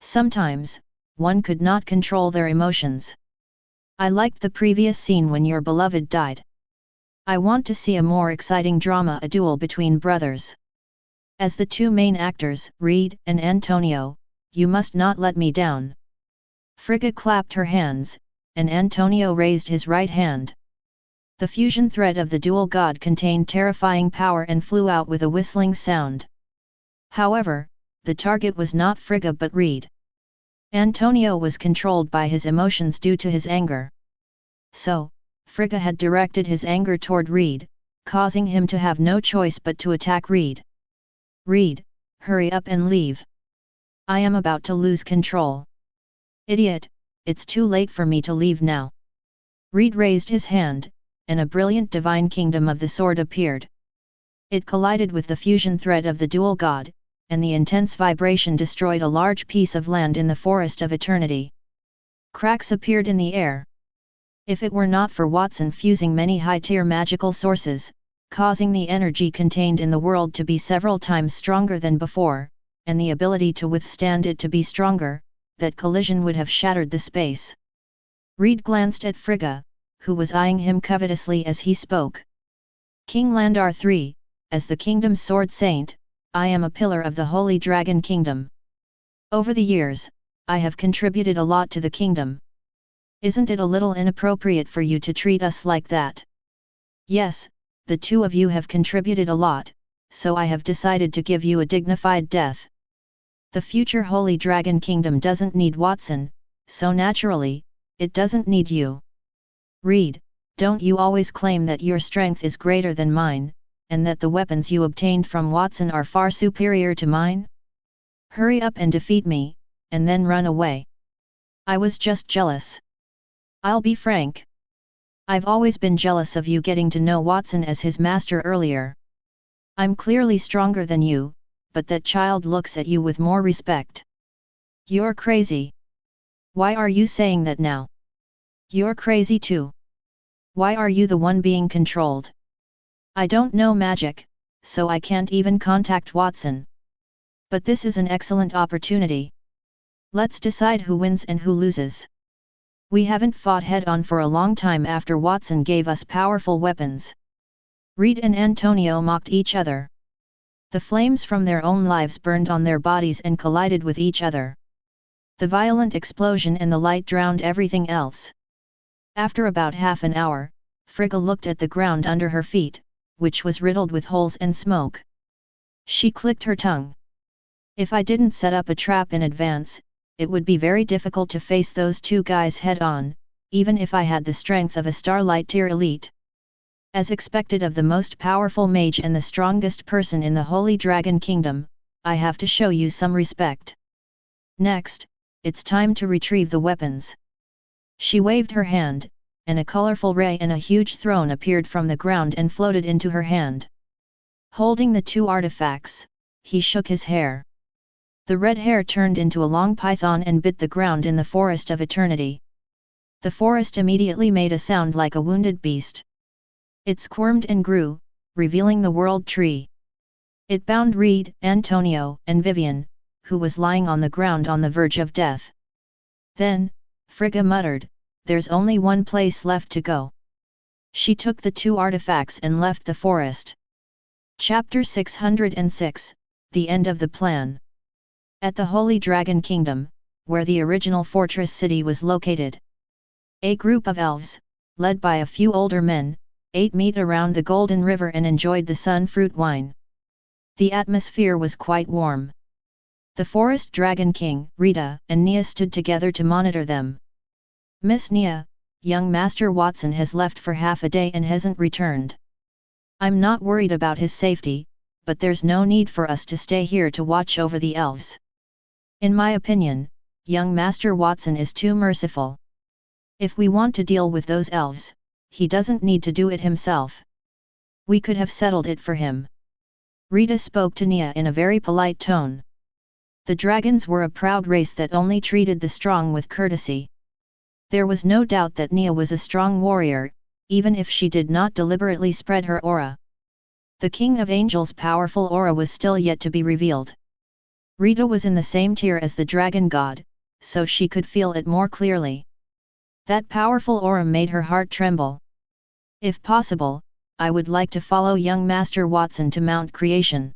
Sometimes, one could not control their emotions. "I liked the previous scene when your beloved died. I want to see a more exciting drama, a duel between brothers. As the two main actors, Reed and Antonio, you must not let me down." Frigga clapped her hands, and Antonio raised his right hand. The fusion thread of the dual god contained terrifying power and flew out with a whistling sound. However, the target was not Frigga but Reed. Antonio was controlled by his emotions due to his anger. So, Frigga had directed his anger toward Reed, causing him to have no choice but to attack Reed. "Reed, hurry up and leave. I am about to lose control. Idiot, it's too late for me to leave now. Reed raised his hand, and a brilliant divine kingdom of the sword appeared. It collided with the fusion thread of the dual god, and the intense vibration destroyed a large piece of land in the forest of eternity. Cracks appeared in the air. If it were not for Watson fusing many high-tier magical sources, causing the energy contained in the world to be several times stronger than before, and the ability to withstand it to be stronger, that collision would have shattered the space. Reed glanced at Frigga, who was eyeing him covetously as he spoke. King Landar III, as the kingdom's sword saint, I am a pillar of the Holy Dragon Kingdom. Over the years, I have contributed a lot to the kingdom. Isn't it a little inappropriate for you to treat us like that? Yes, the two of you have contributed a lot, so I have decided to give you a dignified death. The future Holy Dragon Kingdom doesn't need Watson, so naturally, it doesn't need you. Reed, don't you always claim that your strength is greater than mine, and that the weapons you obtained from Watson are far superior to mine? Hurry up and defeat me, and then run away. I was just jealous. I'll be frank. I've always been jealous of you getting to know Watson as his master earlier. I'm clearly stronger than you, but that child looks at you with more respect. You're crazy. Why are you saying that now? You're crazy too. Why are you the one being controlled? I don't know magic, so I can't even contact Watson. But this is an excellent opportunity. Let's decide who wins and who loses. We haven't fought head-on for a long time after Watson gave us powerful weapons. Reed and Antonio mocked each other. The flames from their own lives burned on their bodies and collided with each other. The violent explosion and the light drowned everything else. After about half an hour, Frigga looked at the ground under her feet, which was riddled with holes and smoke. She clicked her tongue. If I didn't set up a trap in advance, it would be very difficult to face those two guys head-on, even if I had the strength of a Starlight tier elite. As expected of the most powerful mage and the strongest person in the Holy Dragon Kingdom, I have to show you some respect. Next, it's time to retrieve the weapons. She waved her hand, and a colorful ray and a huge throne appeared from the ground and floated into her hand. Holding the two artifacts, he shook his hair. The red hair turned into a long python and bit the ground in the forest of eternity. The forest immediately made a sound like a wounded beast. It squirmed and grew, revealing the world tree. It bound Reed, Antonio, and Vivian, who was lying on the ground on the verge of death. Then, Frigga muttered, "There's only one place left to go." She took the two artifacts and left the forest. Chapter 606, The End of the Plan. At the Holy Dragon Kingdom, where the original fortress city was located, a group of elves, led by a few older men, ate meat around the Golden River and enjoyed the sun fruit wine. The atmosphere was quite warm. The Forest Dragon King, Rita, and Nia stood together to monitor them. "Miss Nia, young Master Watson has left for half a day and hasn't returned. I'm not worried about his safety, but there's no need for us to stay here to watch over the elves. In my opinion, young Master Watson is too merciful. If we want to deal with those elves, he doesn't need to do it himself. We could have settled it for him." Rita spoke to Nia in a very polite tone. The dragons were a proud race that only treated the strong with courtesy. There was no doubt that Nia was a strong warrior, even if she did not deliberately spread her aura. The King of Angels' powerful aura was still yet to be revealed. Rita was in the same tier as the dragon god, so she could feel it more clearly. That powerful aura made her heart tremble. "If possible, I would like to follow young Master Watson to Mount Creation.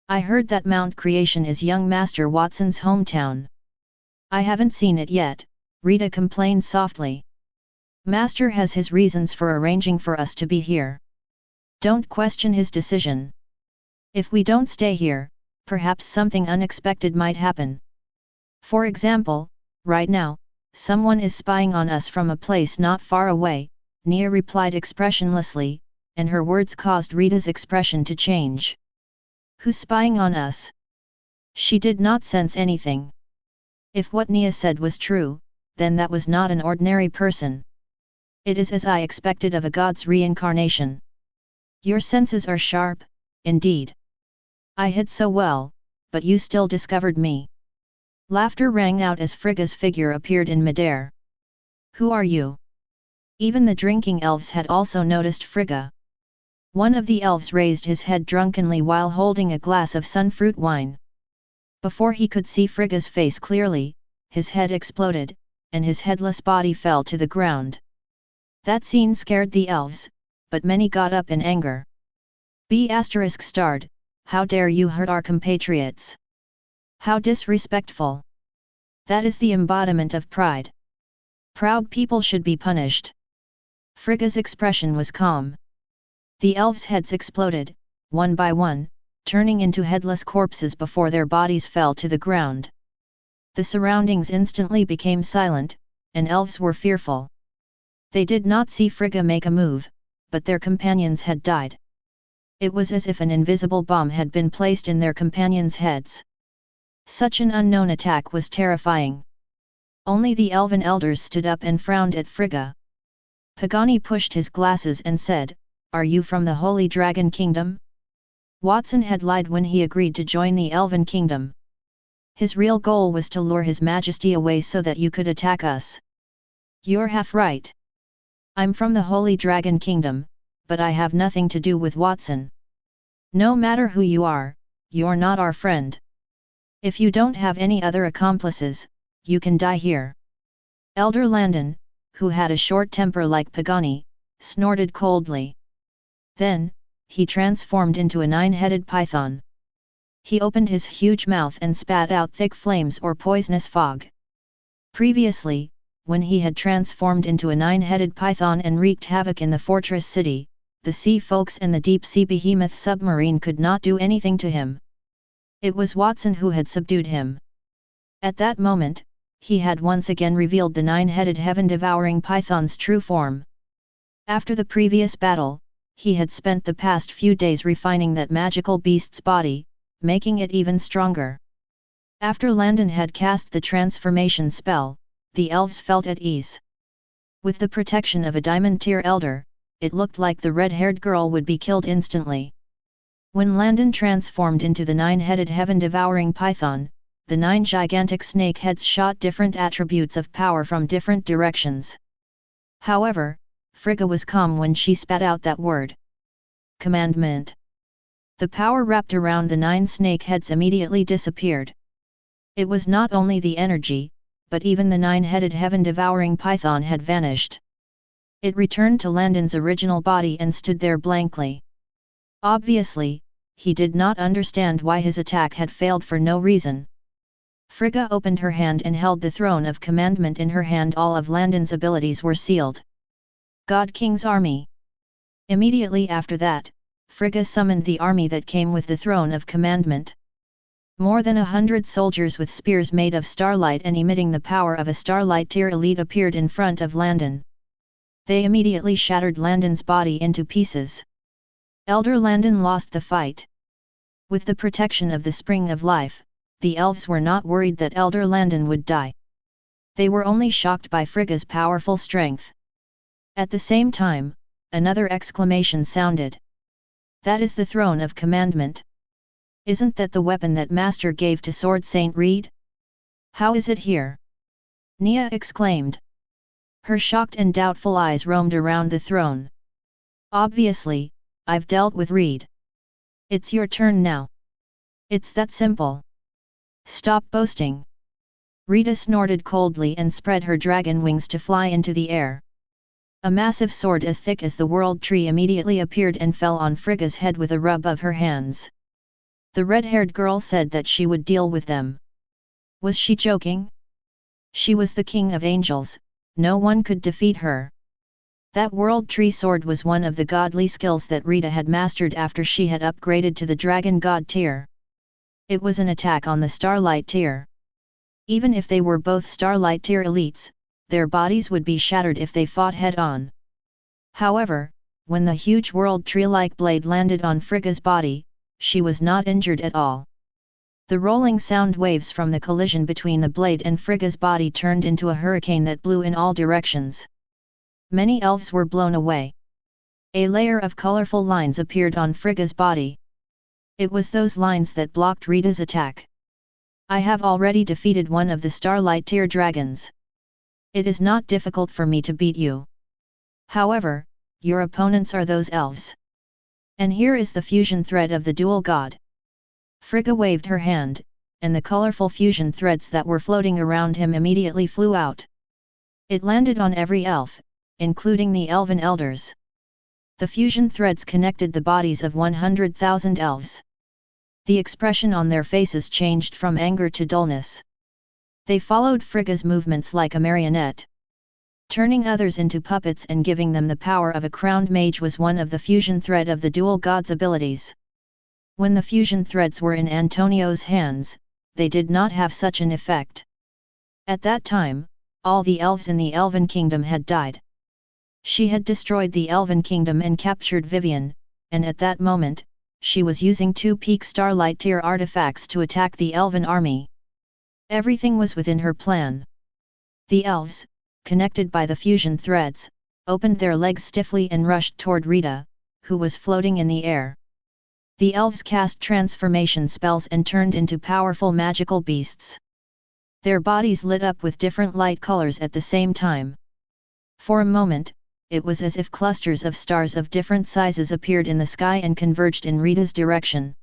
I heard that Mount Creation is young Master Watson's hometown." "I haven't seen it yet," Rita complained softly. "Master has his reasons for arranging for us to be here. Don't question his decision. If we don't stay here, perhaps something unexpected might happen. For example, right now, someone is spying on us from a place not far away," Nia replied expressionlessly, and her words caused Rita's expression to change. "Who's spying on us?" She did not sense anything. If what Nia said was true, then that was not an ordinary person. It is as I expected of a god's reincarnation. Your senses are sharp, indeed. I hid so well, but you still discovered me. Laughter rang out as Frigga's figure appeared in midair. Who are you? Even the drinking elves had also noticed Frigga. One of the elves raised his head drunkenly while holding a glass of sunfruit wine. Before he could see Frigga's face clearly, his head exploded, and his headless body fell to the ground. That scene scared the elves, but many got up in anger. ****, how dare you hurt our compatriots? How disrespectful! That is the embodiment of pride. Proud people should be punished. Frigga's expression was calm. The elves' heads exploded, one by one, turning into headless corpses before their bodies fell to the ground. The surroundings instantly became silent, and elves were fearful. They did not see Frigga make a move, but their companions had died. It was as if an invisible bomb had been placed in their companions' heads. Such an unknown attack was terrifying. Only the elven elders stood up and frowned at Frigga. Pagani pushed his glasses and said, "Are you from the Holy Dragon Kingdom?" Watson had lied when he agreed to join the Elven Kingdom. His real goal was to lure His Majesty away so that you could attack us. You're half right. I'm from the Holy Dragon Kingdom, but I have nothing to do with Watson. No matter who you are, you're not our friend. If you don't have any other accomplices, you can die here. Elder Landon, who had a short temper like Pagani, snorted coldly. Then, he transformed into a 9-headed python. He opened his huge mouth and spat out thick flames or poisonous fog. Previously, when he had transformed into a 9-headed python and wreaked havoc in the fortress city, the sea folks and the deep-sea behemoth submarine could not do anything to him. It was Watson who had subdued him. At that moment, he had once again revealed the 9-headed heaven-devouring python's true form. After the previous battle, he had spent the past few days refining that magical beast's body, making it even stronger. After Landon had cast the transformation spell, the elves felt at ease. With the protection of a diamond-tier elder, it looked like the red-haired girl would be killed instantly. When Landon transformed into the 9-headed heaven-devouring python, the 9 gigantic snake heads shot different attributes of power from different directions. However, Frigga was calm when she spat out that word. Commandment. The power wrapped around the 9 snake heads immediately disappeared. It was not only the energy, but even the 9-headed heaven-devouring python had vanished. It returned to Landon's original body and stood there blankly. Obviously, he did not understand why his attack had failed for no reason. Frigga opened her hand and held the throne of commandment in her hand. All of Landon's abilities were sealed. God King's army. Immediately after that, Frigga summoned the army that came with the throne of commandment. More than 100 soldiers with spears made of starlight and emitting the power of a starlight tier elite appeared in front of Landon. They immediately shattered Landon's body into pieces. Elder Landon lost the fight. With the protection of the Spring of Life, the elves were not worried that Elder Landon would die. They were only shocked by Frigga's powerful strength. At the same time, another exclamation sounded. That is the throne of commandment. Isn't that the weapon that Master gave to Sword Saint Reed? How is it here? Nia exclaimed. Her shocked and doubtful eyes roamed around the throne. Obviously, I've dealt with Reed. It's your turn now. It's that simple. Stop boasting. Rita snorted coldly and spread her dragon wings to fly into the air. A massive sword as thick as the world tree immediately appeared and fell on Frigga's head with a rub of her hands. The red-haired girl said that she would deal with them. Was she joking? She was the king of angels, no one could defeat her. That world tree sword was one of the godly skills that Rita had mastered after she had upgraded to the dragon god tier. It was an attack on the starlight tier. Even if they were both starlight tier elites, their bodies would be shattered if they fought head-on. However, when the huge world tree-like blade landed on Frigga's body, she was not injured at all. The rolling sound waves from the collision between the blade and Frigga's body turned into a hurricane that blew in all directions. Many elves were blown away. A layer of colorful lines appeared on Frigga's body. It was those lines that blocked Rita's attack. I have already defeated one of the Starlight Tier dragons. It is not difficult for me to beat you. However, your opponents are those elves. And here is the fusion thread of the Duel God. Frigga waved her hand, and the colorful fusion threads that were floating around him immediately flew out. It landed on every elf, including the elven elders. The fusion threads connected the bodies of 100,000 elves. The expression on their faces changed from anger to dullness. They followed Frigga's movements like a marionette. Turning others into puppets and giving them the power of a crowned mage was one of the fusion thread of the Duel God's abilities. When the fusion threads were in Antonio's hands, they did not have such an effect. At that time, all the elves in the Elven Kingdom had died. She had destroyed the Elven Kingdom and captured Vivian, and at that moment, she was using 2 peak Starlight Tier artifacts to attack the Elven army. Everything was within her plan. The elves, connected by the fusion threads, opened their legs stiffly and rushed toward Rita, who was floating in the air. The elves cast transformation spells and turned into powerful magical beasts. Their bodies lit up with different light colors at the same time. For a moment, it was as if clusters of stars of different sizes appeared in the sky and converged in Rita's direction.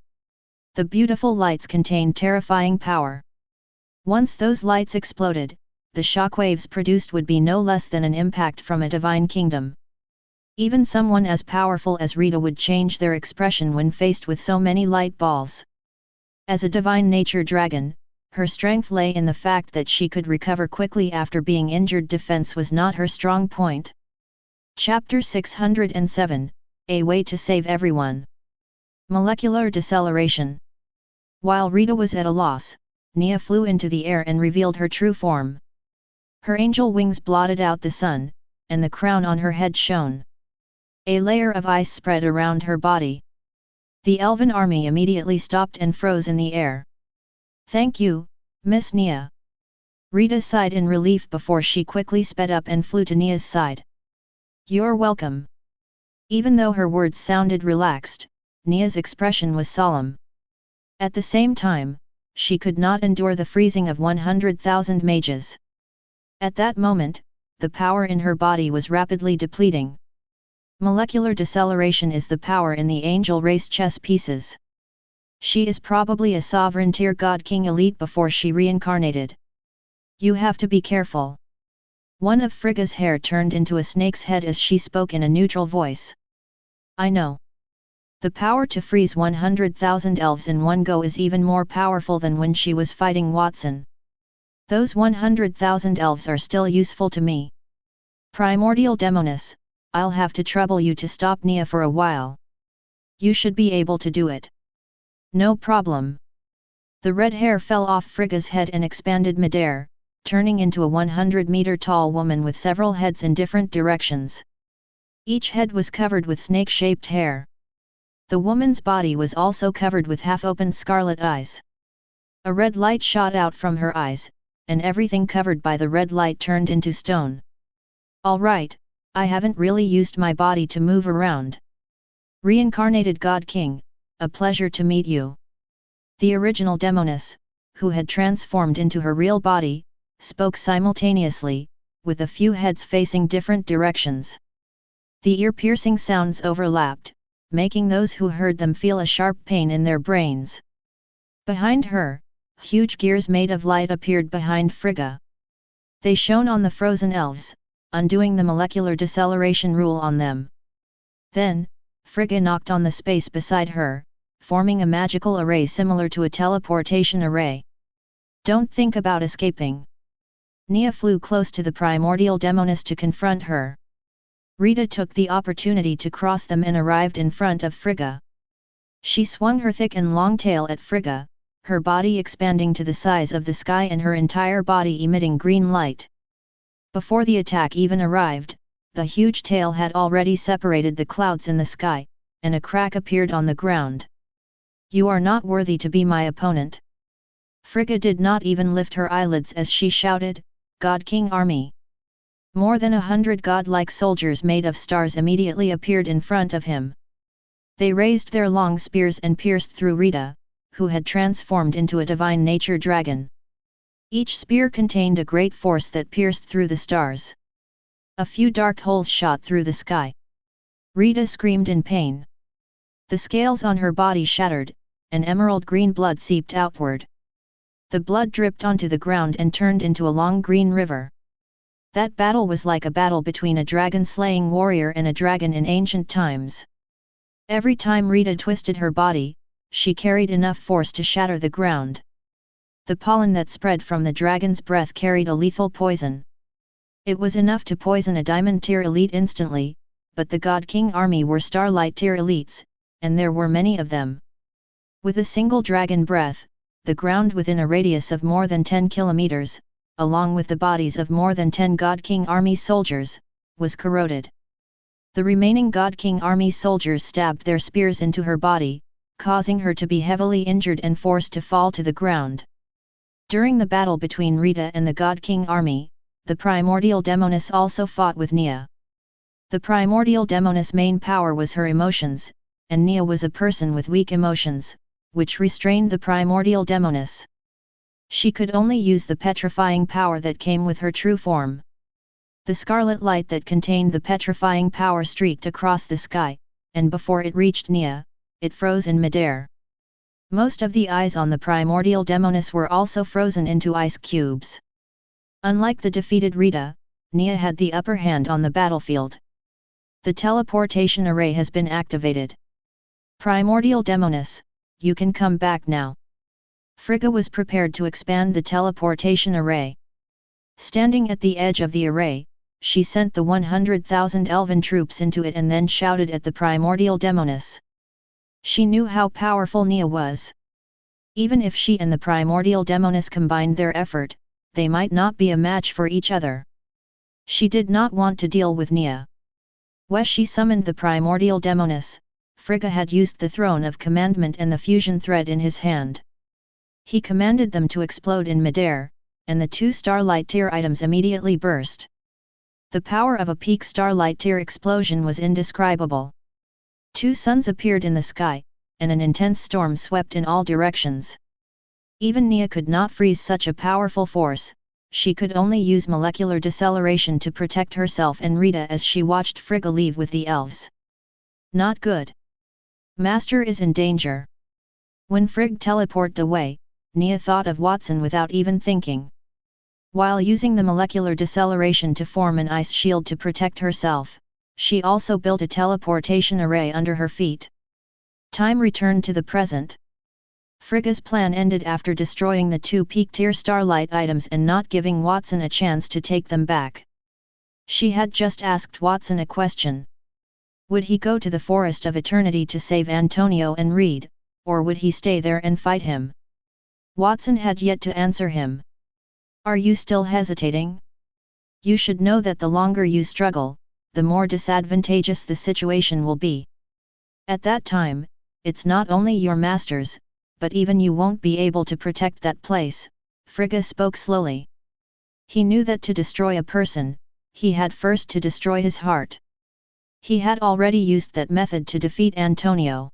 The beautiful lights contained terrifying power. Once those lights exploded, the shockwaves produced would be no less than an impact from a divine kingdom. Even someone as powerful as Rita would change their expression when faced with so many light balls. As a divine nature dragon, her strength lay in the fact that she could recover quickly after being injured. Defense was not her strong point. Chapter 607, A Way to Save Everyone. Molecular Deceleration. While Rita was at a loss, Nia flew into the air and revealed her true form. Her angel wings blotted out the sun, and the crown on her head shone. A layer of ice spread around her body. The elven army immediately stopped and froze in the air. "Thank you, Miss Nia." Rita sighed in relief before she quickly sped up and flew to Nia's side. "You're welcome." Even though her words sounded relaxed, Nia's expression was solemn. At the same time, she could not endure the freezing of 100,000 mages. At that moment, the power in her body was rapidly depleting. Molecular deceleration is the power in the angel race chess pieces. She is probably a sovereign tier god king elite before she reincarnated. You have to be careful. One of Frigga's hair turned into a snake's head as she spoke in a neutral voice. "I know. The power to freeze 100,000 elves in one go is even more powerful than when she was fighting Watson. Those 100,000 elves are still useful to me. Primordial Demoness, I'll have to trouble you to stop Nia for a while. You should be able to do it." "No problem." The red hair fell off Frigga's head and expanded midair, turning into a 100-meter tall woman with several heads in different directions. Each head was covered with snake-shaped hair. The woman's body was also covered with half-opened scarlet eyes. A red light shot out from her eyes, and everything covered by the red light turned into stone. "All right, I haven't really used my body to move around. Reincarnated God King, a pleasure to meet you." The original Demoness, who had transformed into her real body, spoke simultaneously, with a few heads facing different directions. The ear-piercing sounds overlapped, making those who heard them feel a sharp pain in their brains. Behind her, huge gears made of light appeared behind Frigga. They shone on the frozen elves, undoing the molecular deceleration rule on them. Then, Frigga knocked on the space beside her, forming a magical array similar to a teleportation array. "Don't think about escaping." Nia flew close to the primordial Demoness to confront her. Rita took the opportunity to cross them and arrived in front of Frigga. She swung her thick and long tail at Frigga, her body expanding to the size of the sky and her entire body emitting green light. Before the attack even arrived, the huge tail had already separated the clouds in the sky, and a crack appeared on the ground. "You are not worthy to be my opponent." Frigga did not even lift her eyelids as she shouted, "God King Army!" More than 100 godlike soldiers made of stars immediately appeared in front of him. They raised their long spears and pierced through Rita, who had transformed into a divine nature dragon. Each spear contained a great force that pierced through the stars. A few dark holes shot through the sky. Rita screamed in pain. The scales on her body shattered, and emerald green blood seeped outward. The blood dripped onto the ground and turned into a long green river. That battle was like a battle between a dragon-slaying warrior and a dragon in ancient times. Every time Rita twisted her body, she carried enough force to shatter the ground. The pollen that spread from the dragon's breath carried a lethal poison. It was enough to poison a Diamond Tier elite instantly, but the God King army were Starlight Tier elites, and there were many of them. With a single dragon breath, the ground within a radius of more than 10 kilometers, along with the bodies of more than 10 God King army soldiers, was corroded. The remaining God King army soldiers stabbed their spears into her body, causing her to be heavily injured and forced to fall to the ground. During the battle between Rita and the God King army, the primordial demoness also fought with Nia. The primordial demoness' main power was her emotions, and Nia was a person with weak emotions, which restrained the primordial demoness. She could only use the petrifying power that came with her true form. The scarlet light that contained the petrifying power streaked across the sky, and before it reached Nia, it froze in midair. Most of the eyes on the primordial demoness were also frozen into ice cubes. Unlike the defeated Rita, Nia had the upper hand on the battlefield. The teleportation array has been activated. Primordial demoness, you can come back now. Frigga was prepared to expand the teleportation array. Standing at the edge of the array, she sent the 100,000 elven troops into it and then shouted at the primordial demoness. She knew how powerful Nia was. Even if she and the primordial demoness combined their effort, they might not be a match for each other. She did not want to deal with Nia. When she summoned the primordial demoness, Frigga had used the throne of commandment and the fusion thread in his hand. He commanded them to explode in midair, and the two Starlight Tier items immediately burst. The power of a peak Starlight Tier explosion was indescribable. Two suns appeared in the sky, and an intense storm swept in all directions. Even Nia could not freeze such a powerful force. She could only use molecular deceleration to protect herself and Rita as she watched Frigga leave with the elves. Not good. Master is in danger. When Frigg teleported away, Nia thought of Watson without even thinking. While using the molecular deceleration to form an ice shield to protect herself, she also built a teleportation array under her feet. Time returned to the present. Frigga's plan ended after destroying the two peak-tier Starlight items and not giving Watson a chance to take them back. She had just asked Watson a question. Would he go to the Forest of Eternity to save Antonio and Reed, or would he stay there and fight him? Watson had yet to answer him. Are you still hesitating? You should know that the longer you struggle, the more disadvantageous the situation will be. At that time, it's not only your masters, but even you won't be able to protect that place, Frigga spoke slowly. He knew that to destroy a person, he had first to destroy his heart. He had already used that method to defeat Antonio.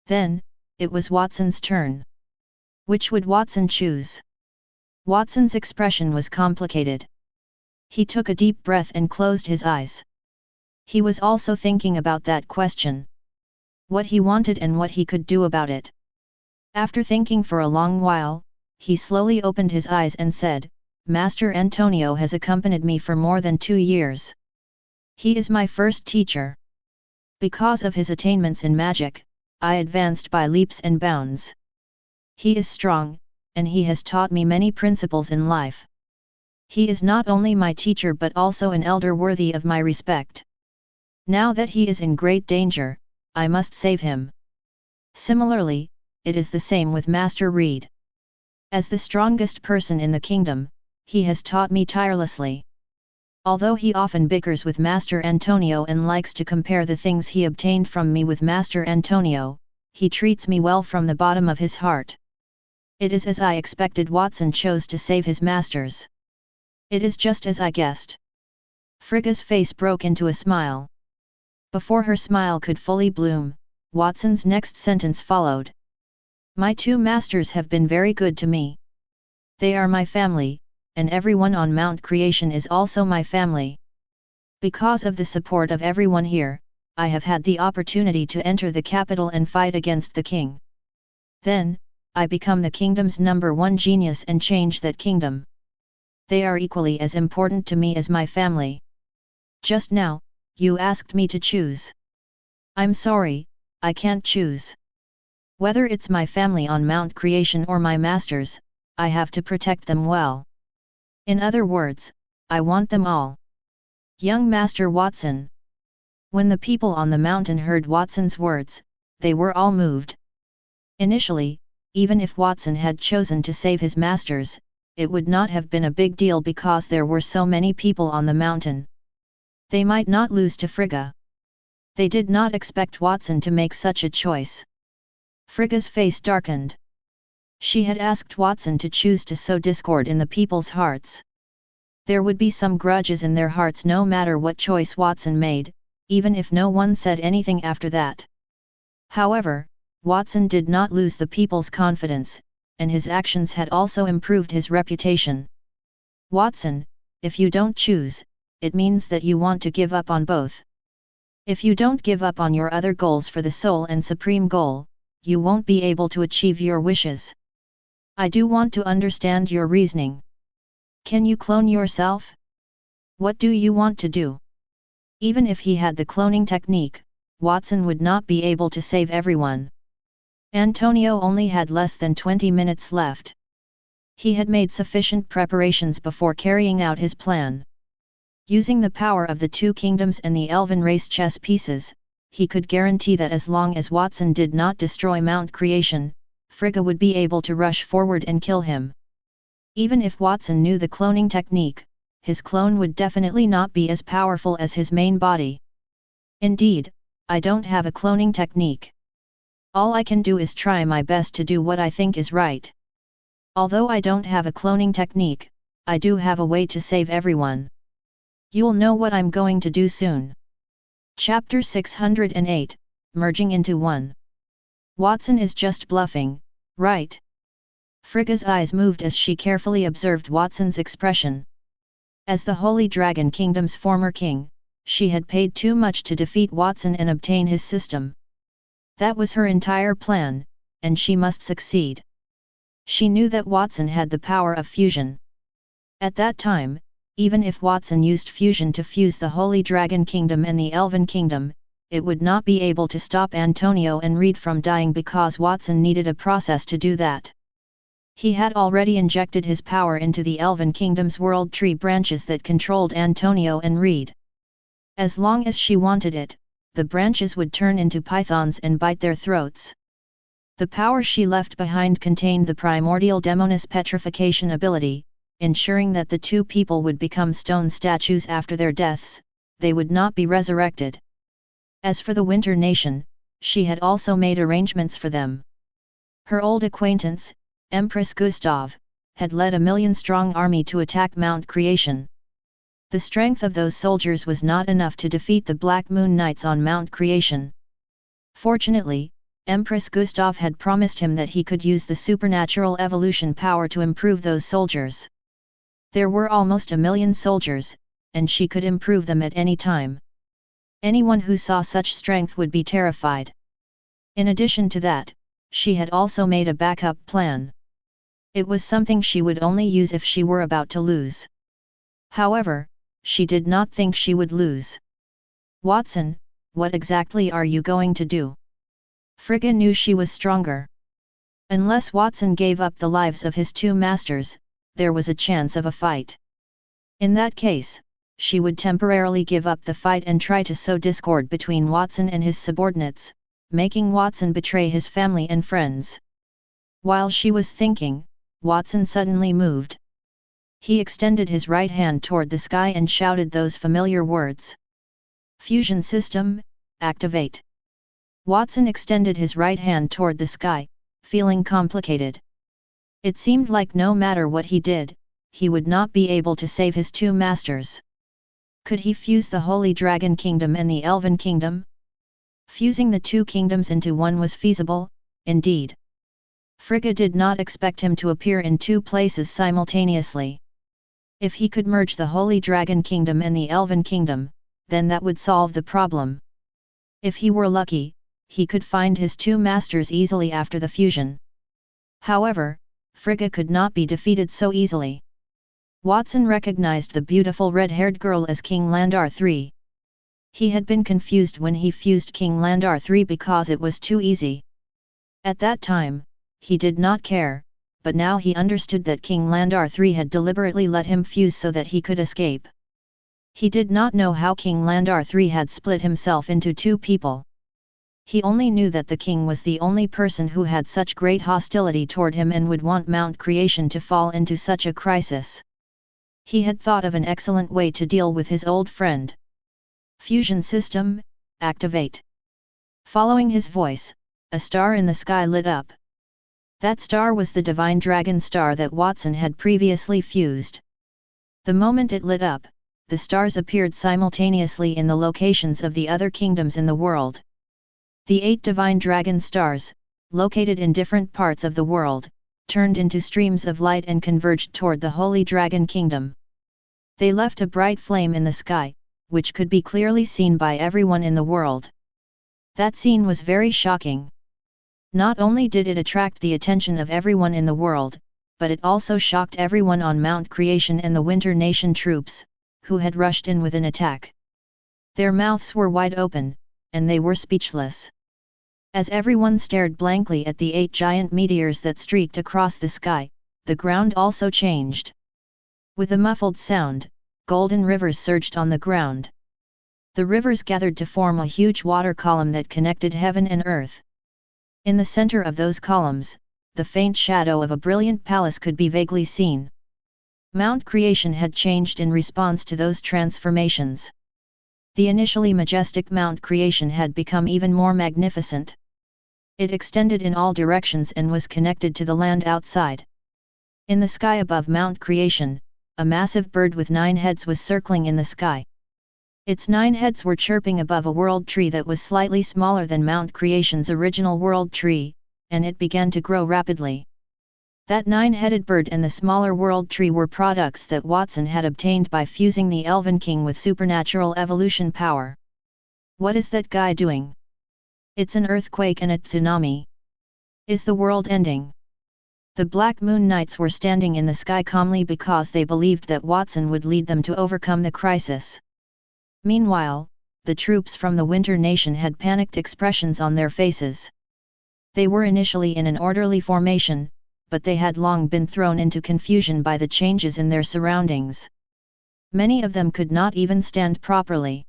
Then, it was Watson's turn. Which would Watson choose? Watson's expression was complicated. He took a deep breath and closed his eyes. He was also thinking about that question. What he wanted and what he could do about it. After thinking for a long while, he slowly opened his eyes and said, Master Antonio has accompanied me for more than 2 years. He is my first teacher. Because of his attainments in magic, I advanced by leaps and bounds. He is strong, and he has taught me many principles in life. He is not only my teacher but also an elder worthy of my respect. Now that he is in great danger, I must save him. Similarly, it is the same with Master Reed. As the strongest person in the kingdom, he has taught me tirelessly. Although he often bickers with Master Antonio and likes to compare the things he obtained from me with Master Antonio, he treats me well from the bottom of his heart. It is as I expected. Watson chose to save his masters. It is just as I guessed. Frigga's face broke into a smile. Before her smile could fully bloom, Watson's next sentence followed. My two masters have been very good to me. They are my family, and everyone on Mount Creation is also my family. Because of the support of everyone here, I have had the opportunity to enter the capital and fight against the king. Then, I become the kingdom's #1 genius and change that kingdom. They are equally as important to me as my family. Just now, you asked me to choose. I'm sorry, I can't choose. Whether it's my family on Mount Creation or my masters, I have to protect them well. In other words, I want them all. Young Master Watson. When the people on the mountain heard Watson's words, they were all moved. Initially, even if Watson had chosen to save his masters, it would not have been a big deal because there were so many people on the mountain. They might not lose to Frigga. They did not expect Watson to make such a choice. Frigga's face darkened. She had asked Watson to choose to sow discord in the people's hearts. There would be some grudges in their hearts no matter what choice Watson made, even if no one said anything after that. However, Watson did not lose the people's confidence, and his actions had also improved his reputation. Watson, if you don't choose, it means that you want to give up on both. If you don't give up on your other goals for the sole and supreme goal, you won't be able to achieve your wishes. I do want to understand your reasoning. Can you clone yourself? What do you want to do? Even if he had the cloning technique, Watson would not be able to save everyone. Antonio only had less than 20 minutes left. He had made sufficient preparations before carrying out his plan. Using the power of the two kingdoms and the elven race chess pieces, he could guarantee that as long as Watson did not destroy Mount Creation, Frigga would be able to rush forward and kill him. Even if Watson knew the cloning technique, his clone would definitely not be as powerful as his main body. Indeed, I don't have a cloning technique. All I can do is try my best to do what I think is right. Although I don't have a cloning technique, I do have a way to save everyone. You'll know what I'm going to do soon. Chapter 608, Merging into One. Watson is just bluffing, right? Frigga's eyes moved as she carefully observed Watson's expression. As the Holy Dragon Kingdom's former king, she had paid too much to defeat Watson and obtain his system. That was her entire plan, and she must succeed. She knew that Watson had the power of fusion. At that time, even if Watson used fusion to fuse the Holy Dragon Kingdom and the Elven Kingdom, it would not be able to stop Antonio and Reed from dying because Watson needed a process to do that. He had already injected his power into the Elven Kingdom's world tree branches that controlled Antonio and Reed. As long as she wanted it, the branches would turn into pythons and bite their throats. The power she left behind contained the primordial Demoness petrification ability, ensuring that the two people would become stone statues after their deaths. They would not be resurrected. As for the Winter Nation, she had also made arrangements for them. Her old acquaintance, Empress Gustav, had led a 1,000,000-strong army to attack Mount Creation. The strength of those soldiers was not enough to defeat the Black Moon Knights on Mount Creation. Fortunately, Empress Gustav had promised him that he could use the supernatural evolution power to improve those soldiers. There were almost 1,000,000 soldiers, and she could improve them at any time. Anyone who saw such strength would be terrified. In addition to that, she had also made a backup plan. It was something she would only use if she were about to lose. However, she did not think she would lose. Watson, what exactly are you going to do? Frigga knew she was stronger. Unless Watson gave up the lives of his two masters, there was a chance of a fight. In that case, she would temporarily give up the fight and try to sow discord between Watson and his subordinates, making Watson betray his family and friends. While she was thinking, Watson suddenly moved. He extended his right hand toward the sky and shouted those familiar words. Fusion system, activate. Watson extended his right hand toward the sky, feeling complicated. It seemed like no matter what he did, he would not be able to save his two masters. Could he fuse the Holy Dragon Kingdom and the Elven Kingdom? Fusing the two kingdoms into one was feasible, indeed. Frigga did not expect him to appear in two places simultaneously. If he could merge the Holy Dragon Kingdom and the Elven Kingdom, then that would solve the problem. If he were lucky, he could find his two masters easily after the fusion. However, Frigga could not be defeated so easily. Watson recognized the beautiful red-haired girl as King Landar III. He had been confused when he fused King Landar III because it was too easy. At that time, he did not care, but now he understood that King Landar III had deliberately let him fuse so that he could escape. He did not know how King Landar III had split himself into two people. He only knew that the king was the only person who had such great hostility toward him and would want Mount Creation to fall into such a crisis. He had thought of an excellent way to deal with his old friend. Fusion system, activate. Following his voice, a star in the sky lit up. That star was the divine dragon star that Watson had previously fused. The moment it lit up, the stars appeared simultaneously in the locations of the other kingdoms in the world. The 8 divine dragon stars, located in different parts of the world, turned into streams of light and converged toward the Holy Dragon Kingdom. They left a bright flame in the sky, which could be clearly seen by everyone in the world. That scene was very shocking. Not only did it attract the attention of everyone in the world, but it also shocked everyone on Mount Creation and the Winter Nation troops, who had rushed in with an attack. Their mouths were wide open, and they were speechless. As everyone stared blankly at the 8 giant meteors that streaked across the sky, the ground also changed. With a muffled sound, golden rivers surged on the ground. The rivers gathered to form a huge water column that connected heaven and earth. In the center of those columns, the faint shadow of a brilliant palace could be vaguely seen. Mount Creation had changed in response to those transformations. The initially majestic Mount Creation had become even more magnificent. It extended in all directions and was connected to the land outside. In the sky above Mount Creation, a massive bird with 9 heads was circling in the sky. Its 9 heads were chirping above a world tree that was slightly smaller than Mount Creation's original world tree, and it began to grow rapidly. That 9-headed bird and the smaller world tree were products that Watson had obtained by fusing the Elven King with supernatural evolution power. What is that guy doing? It's an earthquake and a tsunami. Is the world ending? The Black Moon Knights were standing in the sky calmly because they believed that Watson would lead them to overcome the crisis. Meanwhile, the troops from the Winter Nation had panicked expressions on their faces. They were initially in an orderly formation, but they had long been thrown into confusion by the changes in their surroundings. Many of them could not even stand properly.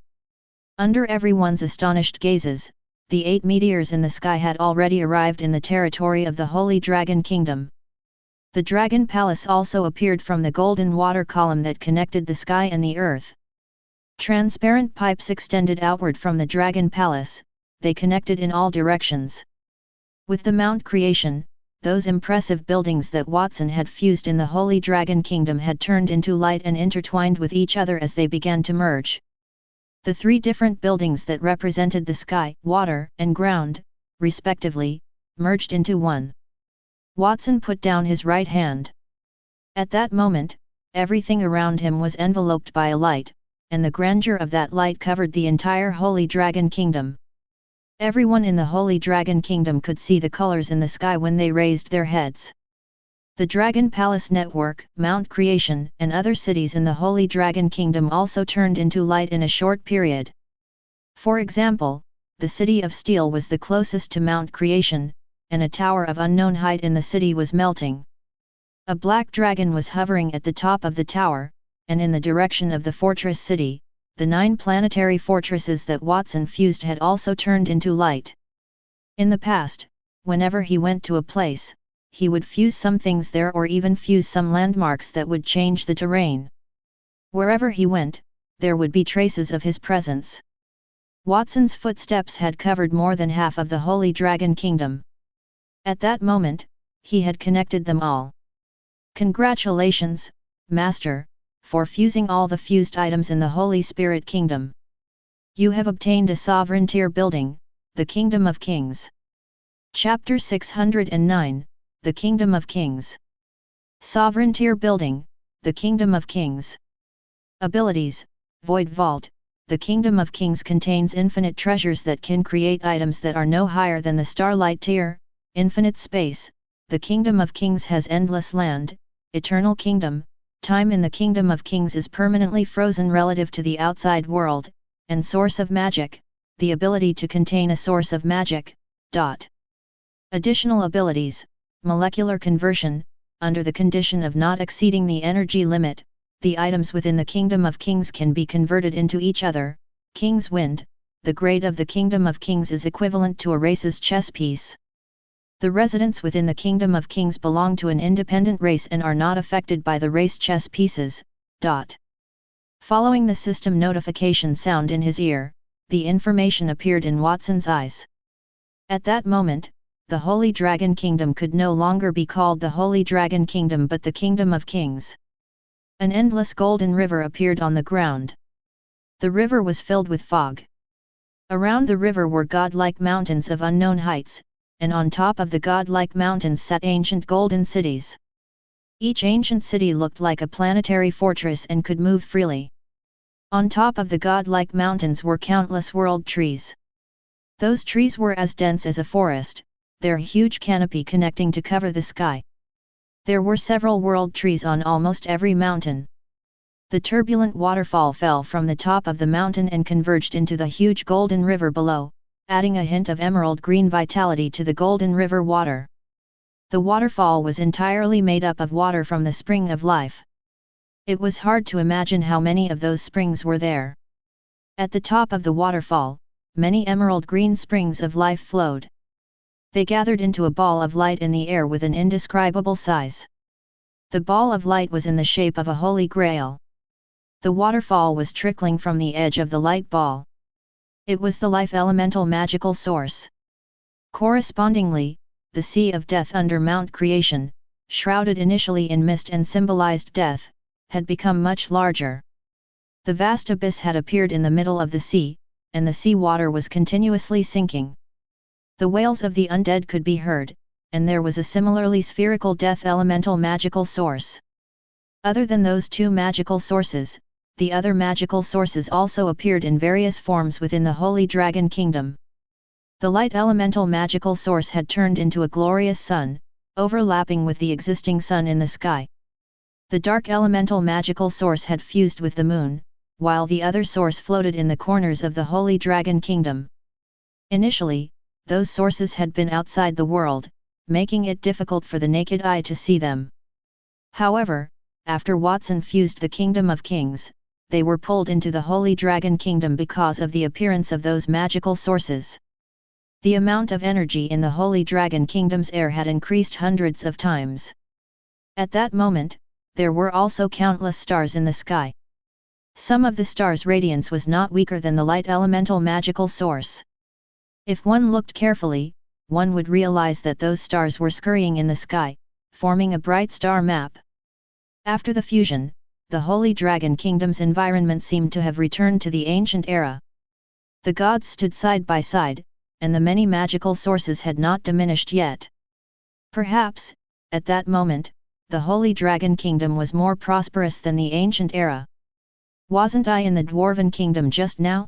Under everyone's astonished gazes, the 8 meteors in the sky had already arrived in the territory of the Holy Dragon Kingdom. The Dragon Palace also appeared from the golden water column that connected the sky and the earth. Transparent pipes extended outward from the Dragon Palace, they connected in all directions. With the Mount Creation, those impressive buildings that Watson had fused in the Holy Dragon Kingdom had turned into light and intertwined with each other as they began to merge. The 3 different buildings that represented the sky, water, and ground, respectively, merged into one. Watson put down his right hand. At that moment, everything around him was enveloped by a light, and the grandeur of that light covered the entire Holy Dragon Kingdom. Everyone in the Holy Dragon Kingdom could see the colors in the sky when they raised their heads. The Dragon Palace Network, Mount Creation, and other cities in the Holy Dragon Kingdom also turned into light in a short period. For example, the city of Steel was the closest to Mount Creation, and a tower of unknown height in the city was melting. A black dragon was hovering at the top of the tower, and in the direction of the fortress city, the 9 planetary fortresses that Watson fused had also turned into light. In the past, whenever he went to a place, he would fuse some things there or even fuse some landmarks that would change the terrain. Wherever he went, there would be traces of his presence. Watson's footsteps had covered more than half of the Holy Dragon Kingdom. At that moment, he had connected them all. Congratulations, Master, for fusing all the fused items in the Holy Spirit Kingdom. You have obtained a sovereign tier building, the Kingdom of Kings. Chapter 609, The Kingdom of Kings. Sovereign tier building, the Kingdom of Kings. Abilities, Void Vault. The Kingdom of Kings contains infinite treasures that can create items that are no higher than the Starlight tier. Infinite space. The Kingdom of Kings has endless land, eternal kingdom. Time in the Kingdom of Kings is permanently frozen relative to the outside world, and source of magic. The ability to contain a source of magic. Additional abilities, molecular conversion. Under the condition of not exceeding the energy limit, the items within the Kingdom of Kings can be converted into each other. King's Wind. The grade of the Kingdom of Kings is equivalent to a race's chess piece. The residents within the Kingdom of Kings belong to an independent race and are not affected by the race chess pieces. Following the system notification sound in his ear, the information appeared in Watson's eyes. At that moment, the Holy Dragon Kingdom could no longer be called the Holy Dragon Kingdom but the Kingdom of Kings. An endless golden river appeared on the ground. The river was filled with fog. Around the river were godlike mountains of unknown heights, and on top of the godlike mountains sat ancient golden cities. Each ancient city looked like a planetary fortress and could move freely. On top of the godlike mountains were countless world trees. Those trees were as dense as a forest, their huge canopy connecting to cover the sky. There were several world trees on almost every mountain. The turbulent waterfall fell from the top of the mountain and converged into the huge golden river below, adding a hint of emerald green vitality to the golden river water. The waterfall was entirely made up of water from the spring of life. It was hard to imagine how many of those springs were there. At the top of the waterfall, many emerald green springs of life flowed. They gathered into a ball of light in the air with an indescribable size. The ball of light was in the shape of a holy grail. The waterfall was trickling from the edge of the light ball. It was the life elemental magical source. Correspondingly, the Sea of Death under Mount Creation, shrouded initially in mist and symbolized death, had become much larger. The vast abyss had appeared in the middle of the sea, and the sea water was continuously sinking. The wails of the undead could be heard, and there was a similarly spherical death elemental magical source. Other than those two magical sources, the other magical sources also appeared in various forms within the Holy Dragon Kingdom. The light elemental magical source had turned into a glorious sun, overlapping with the existing sun in the sky. The dark elemental magical source had fused with the moon, while the other source floated in the corners of the Holy Dragon Kingdom. Initially, those sources had been outside the world, making it difficult for the naked eye to see them. However, after Watson fused the Kingdom of Kings, they were pulled into the Holy Dragon Kingdom because of the appearance of those magical sources. The amount of energy in the Holy Dragon Kingdom's air had increased hundreds of times. At that moment, there were also countless stars in the sky. Some of the stars' radiance was not weaker than the light elemental magical source. If one looked carefully, one would realize that those stars were scurrying in the sky, forming a bright star map. After the fusion, the Holy Dragon Kingdom's environment seemed to have returned to the ancient era. The gods stood side by side, and the many magical sources had not diminished yet. Perhaps, at that moment, the Holy Dragon Kingdom was more prosperous than the ancient era. Wasn't I in the Dwarven Kingdom just now?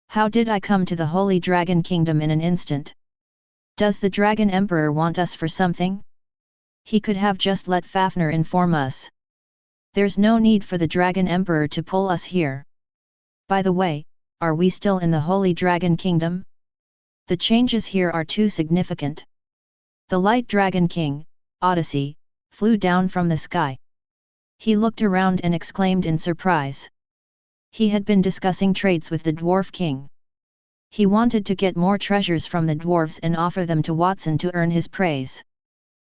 How did I come to the Holy Dragon Kingdom in an instant? Does the Dragon Emperor want us for something? He could have just let Fafnir inform us. There's no need for the Dragon Emperor to pull us here. By the way, are we still in the Holy Dragon Kingdom? The changes here are too significant. The Light Dragon King, Odyssey, flew down from the sky. He looked around and exclaimed in surprise. He had been discussing trades with the Dwarf King. He wanted to get more treasures from the dwarves and offer them to Watson to earn his praise.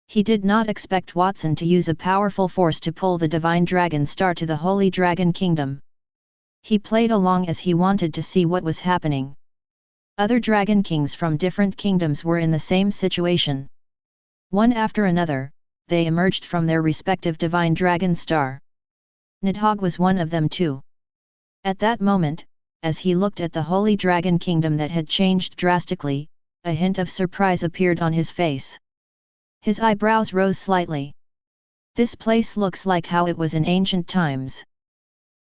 He did not expect Watson to use a powerful force to pull the Divine Dragon Star to the Holy Dragon Kingdom. He played along as he wanted to see what was happening. Other Dragon Kings from different kingdoms were in the same situation. One after another, they emerged from their respective divine dragon star. Nidhogg was one of them too. At that moment, as he looked at the holy dragon kingdom that had changed drastically, a hint of surprise appeared on his face. His eyebrows rose slightly. This place looks like how it was in ancient times.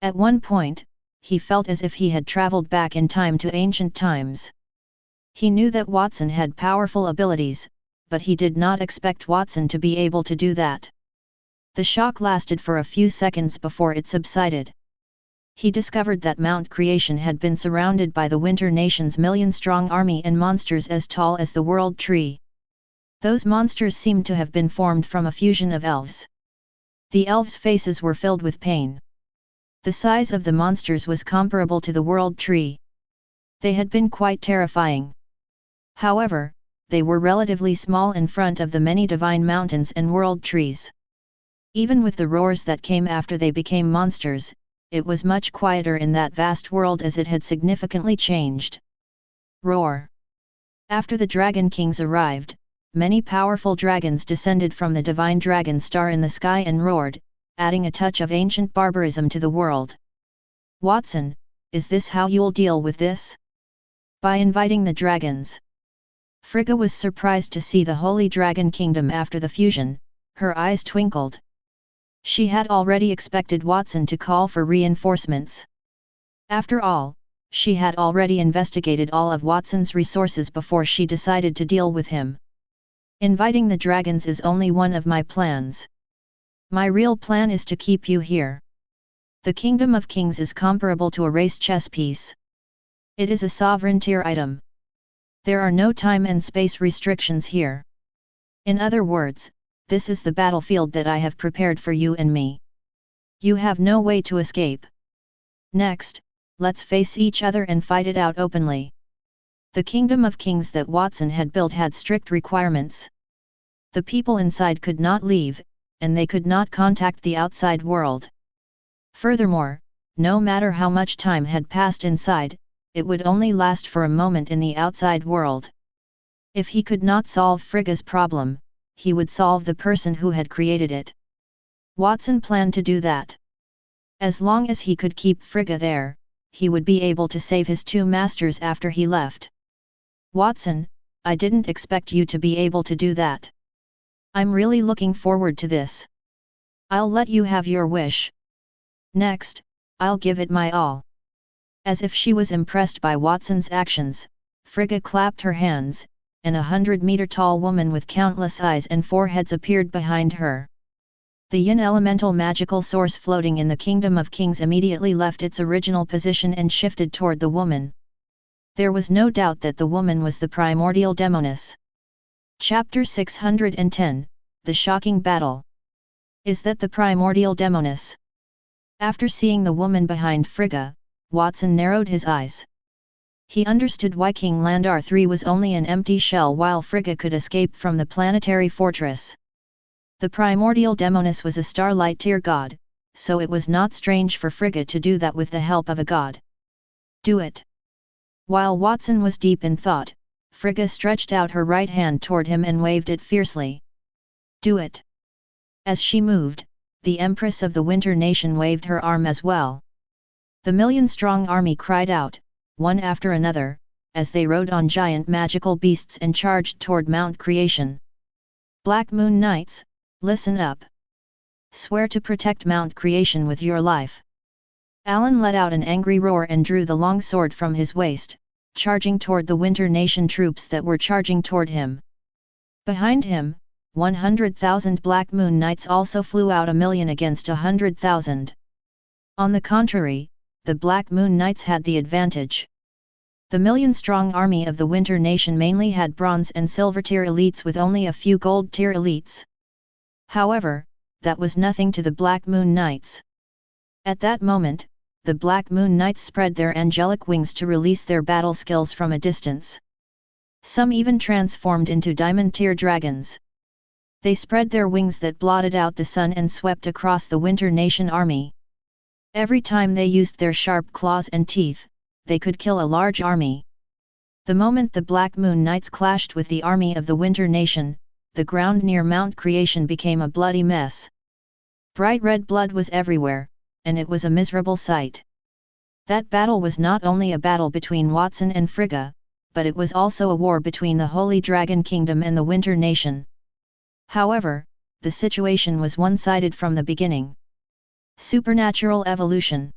At one point, he felt as if he had traveled back in time to ancient times. He knew that Watson had powerful abilities, but he did not expect Watson to be able to do that. The shock lasted for a few seconds before it subsided. He discovered that Mount Creation had been surrounded by the Winter Nation's million-strong army and monsters as tall as the World Tree. Those monsters seemed to have been formed from a fusion of elves. The elves' faces were filled with pain. The size of the monsters was comparable to the World Tree. They had been quite terrifying. However, they were relatively small in front of the many divine mountains and world trees. Even with the roars that came after they became monsters, it was much quieter in that vast world as it had significantly changed. Roar! After the Dragon Kings arrived, many powerful dragons descended from the divine dragon star in the sky and roared, adding a touch of ancient barbarism to the world. Watson, is this how you'll deal with this? By inviting the dragons. Frigga was surprised to see the Holy Dragon Kingdom after the fusion, her eyes twinkled. She had already expected Watson to call for reinforcements. After all, she had already investigated all of Watson's resources before she decided to deal with him. Inviting the dragons is only one of my plans. My real plan is to keep you here. The Kingdom of Kings is comparable to a race chess piece. It is a sovereign tier item. There are no time and space restrictions here. In other words, this is the battlefield that I have prepared for you and me. You have no way to escape. Next, let's face each other and fight it out openly. The Kingdom of Kings that Watson had built had strict requirements. The people inside could not leave, and they could not contact the outside world. Furthermore, no matter how much time had passed inside, it would only last for a moment in the outside world. If he could not solve Frigga's problem, he would solve the person who had created it. Watson planned to do that. As long as he could keep Frigga there, he would be able to save his two masters after he left. Watson, I didn't expect you to be able to do that. I'm really looking forward to this. I'll let you have your wish. Next, I'll give it my all. As if she was impressed by Watson's actions, Frigga clapped her hands, and a 100-meter-tall woman with countless eyes and four heads appeared behind her. The yin elemental magical source floating in the Kingdom of Kings immediately left its original position and shifted toward the woman. There was no doubt that the woman was the primordial demoness. Chapter 610, The Shocking Battle. Is that the primordial demoness? After seeing the woman behind Frigga, Watson narrowed his eyes. He understood why King Landar III was only an empty shell while Frigga could escape from the planetary fortress. The primordial demoness was a starlight tier god, so it was not strange for Frigga to do that with the help of a god. Do it! While Watson was deep in thought, Frigga stretched out her right hand toward him and waved it fiercely. Do it! As she moved, the Empress of the Winter Nation waved her arm as well. The million-strong army cried out, one after another, as they rode on giant magical beasts and charged toward Mount Creation. Black Moon Knights, listen up. Swear to protect Mount Creation with your life. Alan let out an angry roar and drew the long sword from his waist, charging toward the Winter Nation troops that were charging toward him. Behind him, 100,000 Black Moon Knights also flew out 1,000,000 against 100,000. On the contrary, the Black Moon Knights had the advantage. The million-strong army of the Winter Nation mainly had bronze and silver tier elites with only a few gold tier elites. However, that was nothing to the Black Moon Knights. At that moment, the Black Moon Knights spread their angelic wings to release their battle skills from a distance. Some even transformed into diamond tier dragons. They spread their wings that blotted out the sun and swept across the Winter Nation army. Every time they used their sharp claws and teeth, they could kill a large army. The moment the Black Moon Knights clashed with the army of the Winter Nation, the ground near Mount Creation became a bloody mess. Bright red blood was everywhere, and it was a miserable sight. That battle was not only a battle between Watson and Frigga, but it was also a war between the Holy Dragon Kingdom and the Winter Nation. However, the situation was one-sided from the beginning. Supernatural evolution.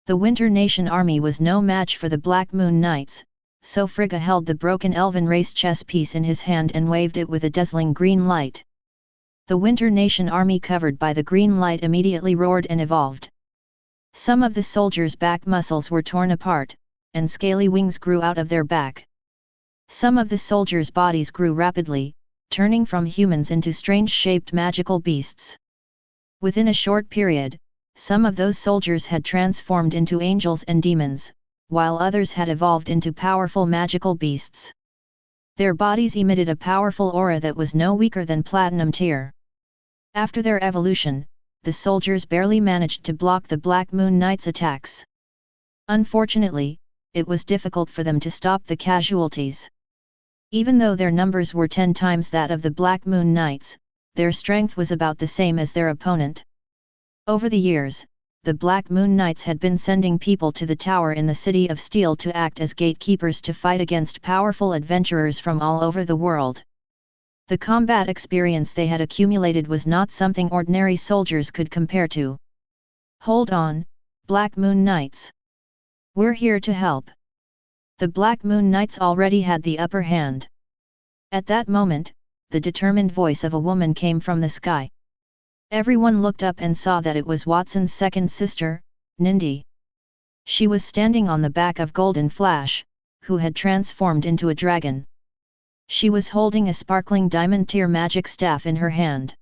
The Winter Nation army was no match for the Black Moon Knights, so Frigga held the broken elven race chess piece in his hand and waved it with a dazzling green light. The Winter Nation army covered by the green light immediately roared and evolved. Some of the soldiers' back muscles were torn apart, and scaly wings grew out of their back. Some of the soldiers' bodies grew rapidly, turning from humans into strange-shaped magical beasts. Within a short period, some of those soldiers had transformed into angels and demons, while others had evolved into powerful magical beasts. Their bodies emitted a powerful aura that was no weaker than platinum tier. After their evolution, the soldiers barely managed to block the Black Moon Knights' attacks. Unfortunately, it was difficult for them to stop the casualties. Even though their numbers were 10 times that of the Black Moon Knights, their strength was about the same as their opponent. Over the years, the Black Moon Knights had been sending people to the tower in the City of Steel to act as gatekeepers to fight against powerful adventurers from all over the world. The combat experience they had accumulated was not something ordinary soldiers could compare to. "Hold on, Black Moon Knights. We're here to help." The Black Moon Knights already had the upper hand. At that moment, the determined voice of a woman came from the sky. Everyone looked up and saw that it was Watson's second sister, Nindi. She was standing on the back of Golden Flash, who had transformed into a dragon. She was holding a sparkling diamond-tier magic staff in her hand.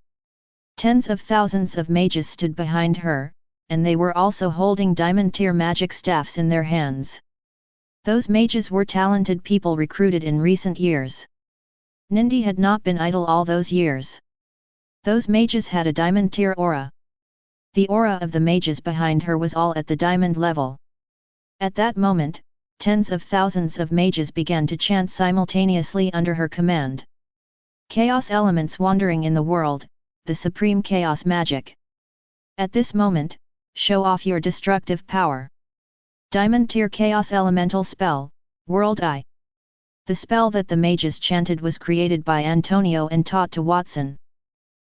Tens of thousands of mages stood behind her, and they were also holding diamond-tier magic staffs in their hands. Those mages were talented people recruited in recent years. Nindi had not been idle all those years. Those mages had a diamond-tier aura. The aura of the mages behind her was all at the diamond level. At that moment, tens of thousands of mages began to chant simultaneously under her command. Chaos elements wandering in the world, the supreme chaos magic. At this moment, show off your destructive power. Diamond tier chaos elemental spell, World Eye. The spell that the mages chanted was created by Antonio and taught to Watson.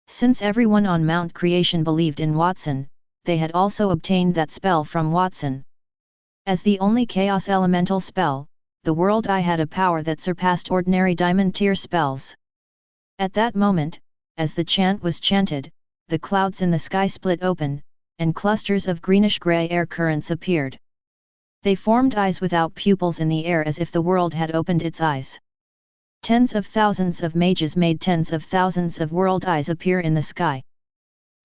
Since everyone on Mount Creation believed in Watson, they had also obtained that spell from Watson. As the only chaos elemental spell, the World Eye had a power that surpassed ordinary diamond tier spells. At that moment, as the chant was chanted, the clouds in the sky split open, and clusters of greenish-gray air currents appeared. They formed eyes without pupils in the air as if the world had opened its eyes. Tens of thousands of mages made tens of thousands of world eyes appear in the sky.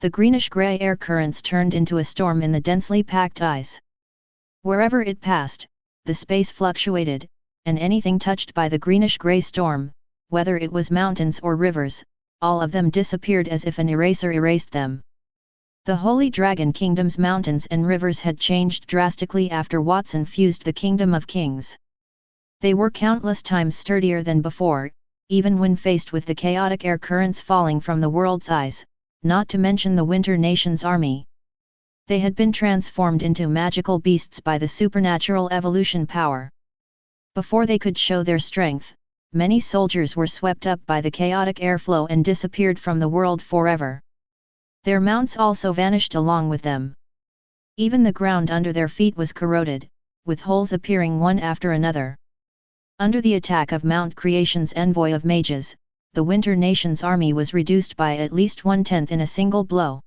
The greenish-gray air currents turned into a storm in the densely packed eyes. Wherever it passed, the space fluctuated, and anything touched by the greenish-gray storm, whether it was mountains or rivers, all of them disappeared as if an eraser erased them. The Holy Dragon Kingdom's mountains and rivers had changed drastically after Watson fused the Kingdom of Kings. They were countless times sturdier than before, even when faced with the chaotic air currents falling from the world's eyes, not to mention the Winter Nation's army. They had been transformed into magical beasts by the supernatural evolution power. Before they could show their strength, many soldiers were swept up by the chaotic airflow and disappeared from the world forever. Their mounts also vanished along with them. Even the ground under their feet was corroded, with holes appearing one after another. Under the attack of Mount Creation's envoy of mages, the Winter Nation's army was reduced by at least 1/10 in a single blow.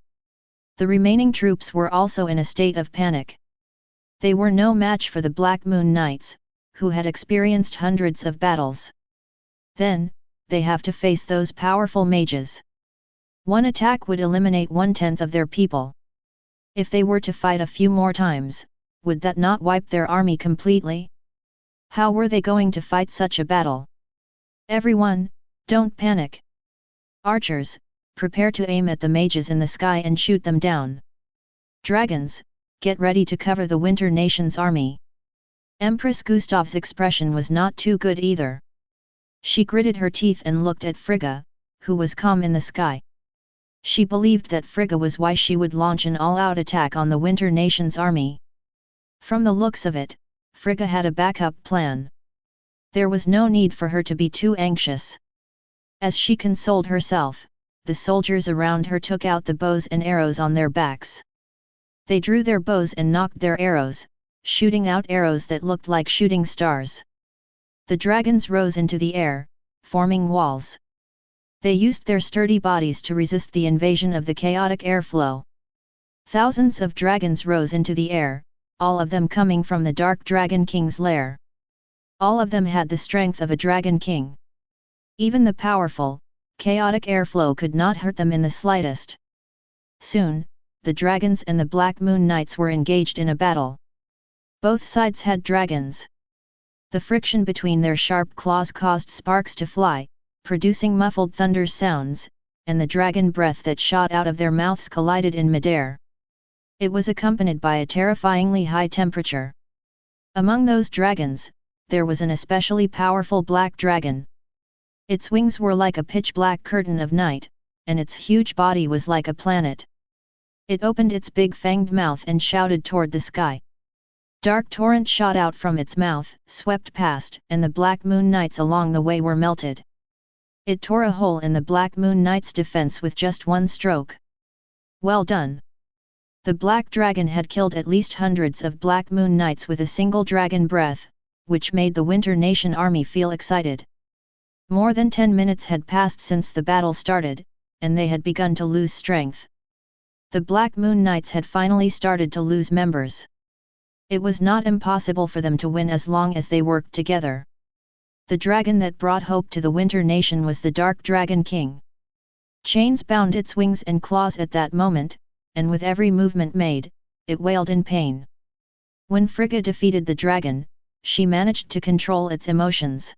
The remaining troops were also in a state of panic. They were no match for the Black Moon Knights, who had experienced hundreds of battles. Then, they have to face those powerful mages. One attack would eliminate 1/10 of their people. If they were to fight a few more times, would that not wipe their army completely? How were they going to fight such a battle? Everyone, don't panic. Archers, prepare to aim at the mages in the sky and shoot them down. Dragons, get ready to cover the Winter Nation's army. Empress Gustav's expression was not too good either. She gritted her teeth and looked at Frigga, who was calm in the sky. She believed that Frigga was why she would launch an all-out attack on the Winter Nation's army. From the looks of it, Frigga had a backup plan. There was no need for her to be too anxious. As she consoled herself, the soldiers around her took out the bows and arrows on their backs. They drew their bows and nocked their arrows, shooting out arrows that looked like shooting stars. The dragons rose into the air, forming walls. They used their sturdy bodies to resist the invasion of the chaotic airflow. Thousands of dragons rose into the air, all of them coming from the Dark Dragon King's lair. All of them had the strength of a Dragon King. Even the powerful, chaotic airflow could not hurt them in the slightest. Soon, the dragons and the Black Moon Knights were engaged in a battle. Both sides had dragons. The friction between their sharp claws caused sparks to fly, producing muffled thunder sounds, and the dragon breath that shot out of their mouths collided in midair. It was accompanied by a terrifyingly high temperature. Among those dragons, there was an especially powerful black dragon. Its wings were like a pitch-black curtain of night, and its huge body was like a planet. It opened its big fanged mouth and shouted toward the sky. Dark torrent shot out from its mouth, swept past, and the Black Moon Knights along the way were melted. It tore a hole in the Black Moon Knight's defense with just one stroke. Well done! The Black Dragon had killed at least hundreds of Black Moon Knights with a single dragon breath, which made the Winter Nation army feel excited. More than 10 minutes had passed since the battle started, and they had begun to lose strength. The Black Moon Knights had finally started to lose members. It was not impossible for them to win as long as they worked together. The dragon that brought hope to the Winter Nation was the Dark Dragon King. Chains bound its wings and claws at that moment, and with every movement made, it wailed in pain. When Frigga defeated the dragon, she managed to control its emotions.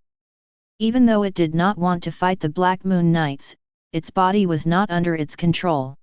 Even though it did not want to fight the Black Moon Knights, its body was not under its control.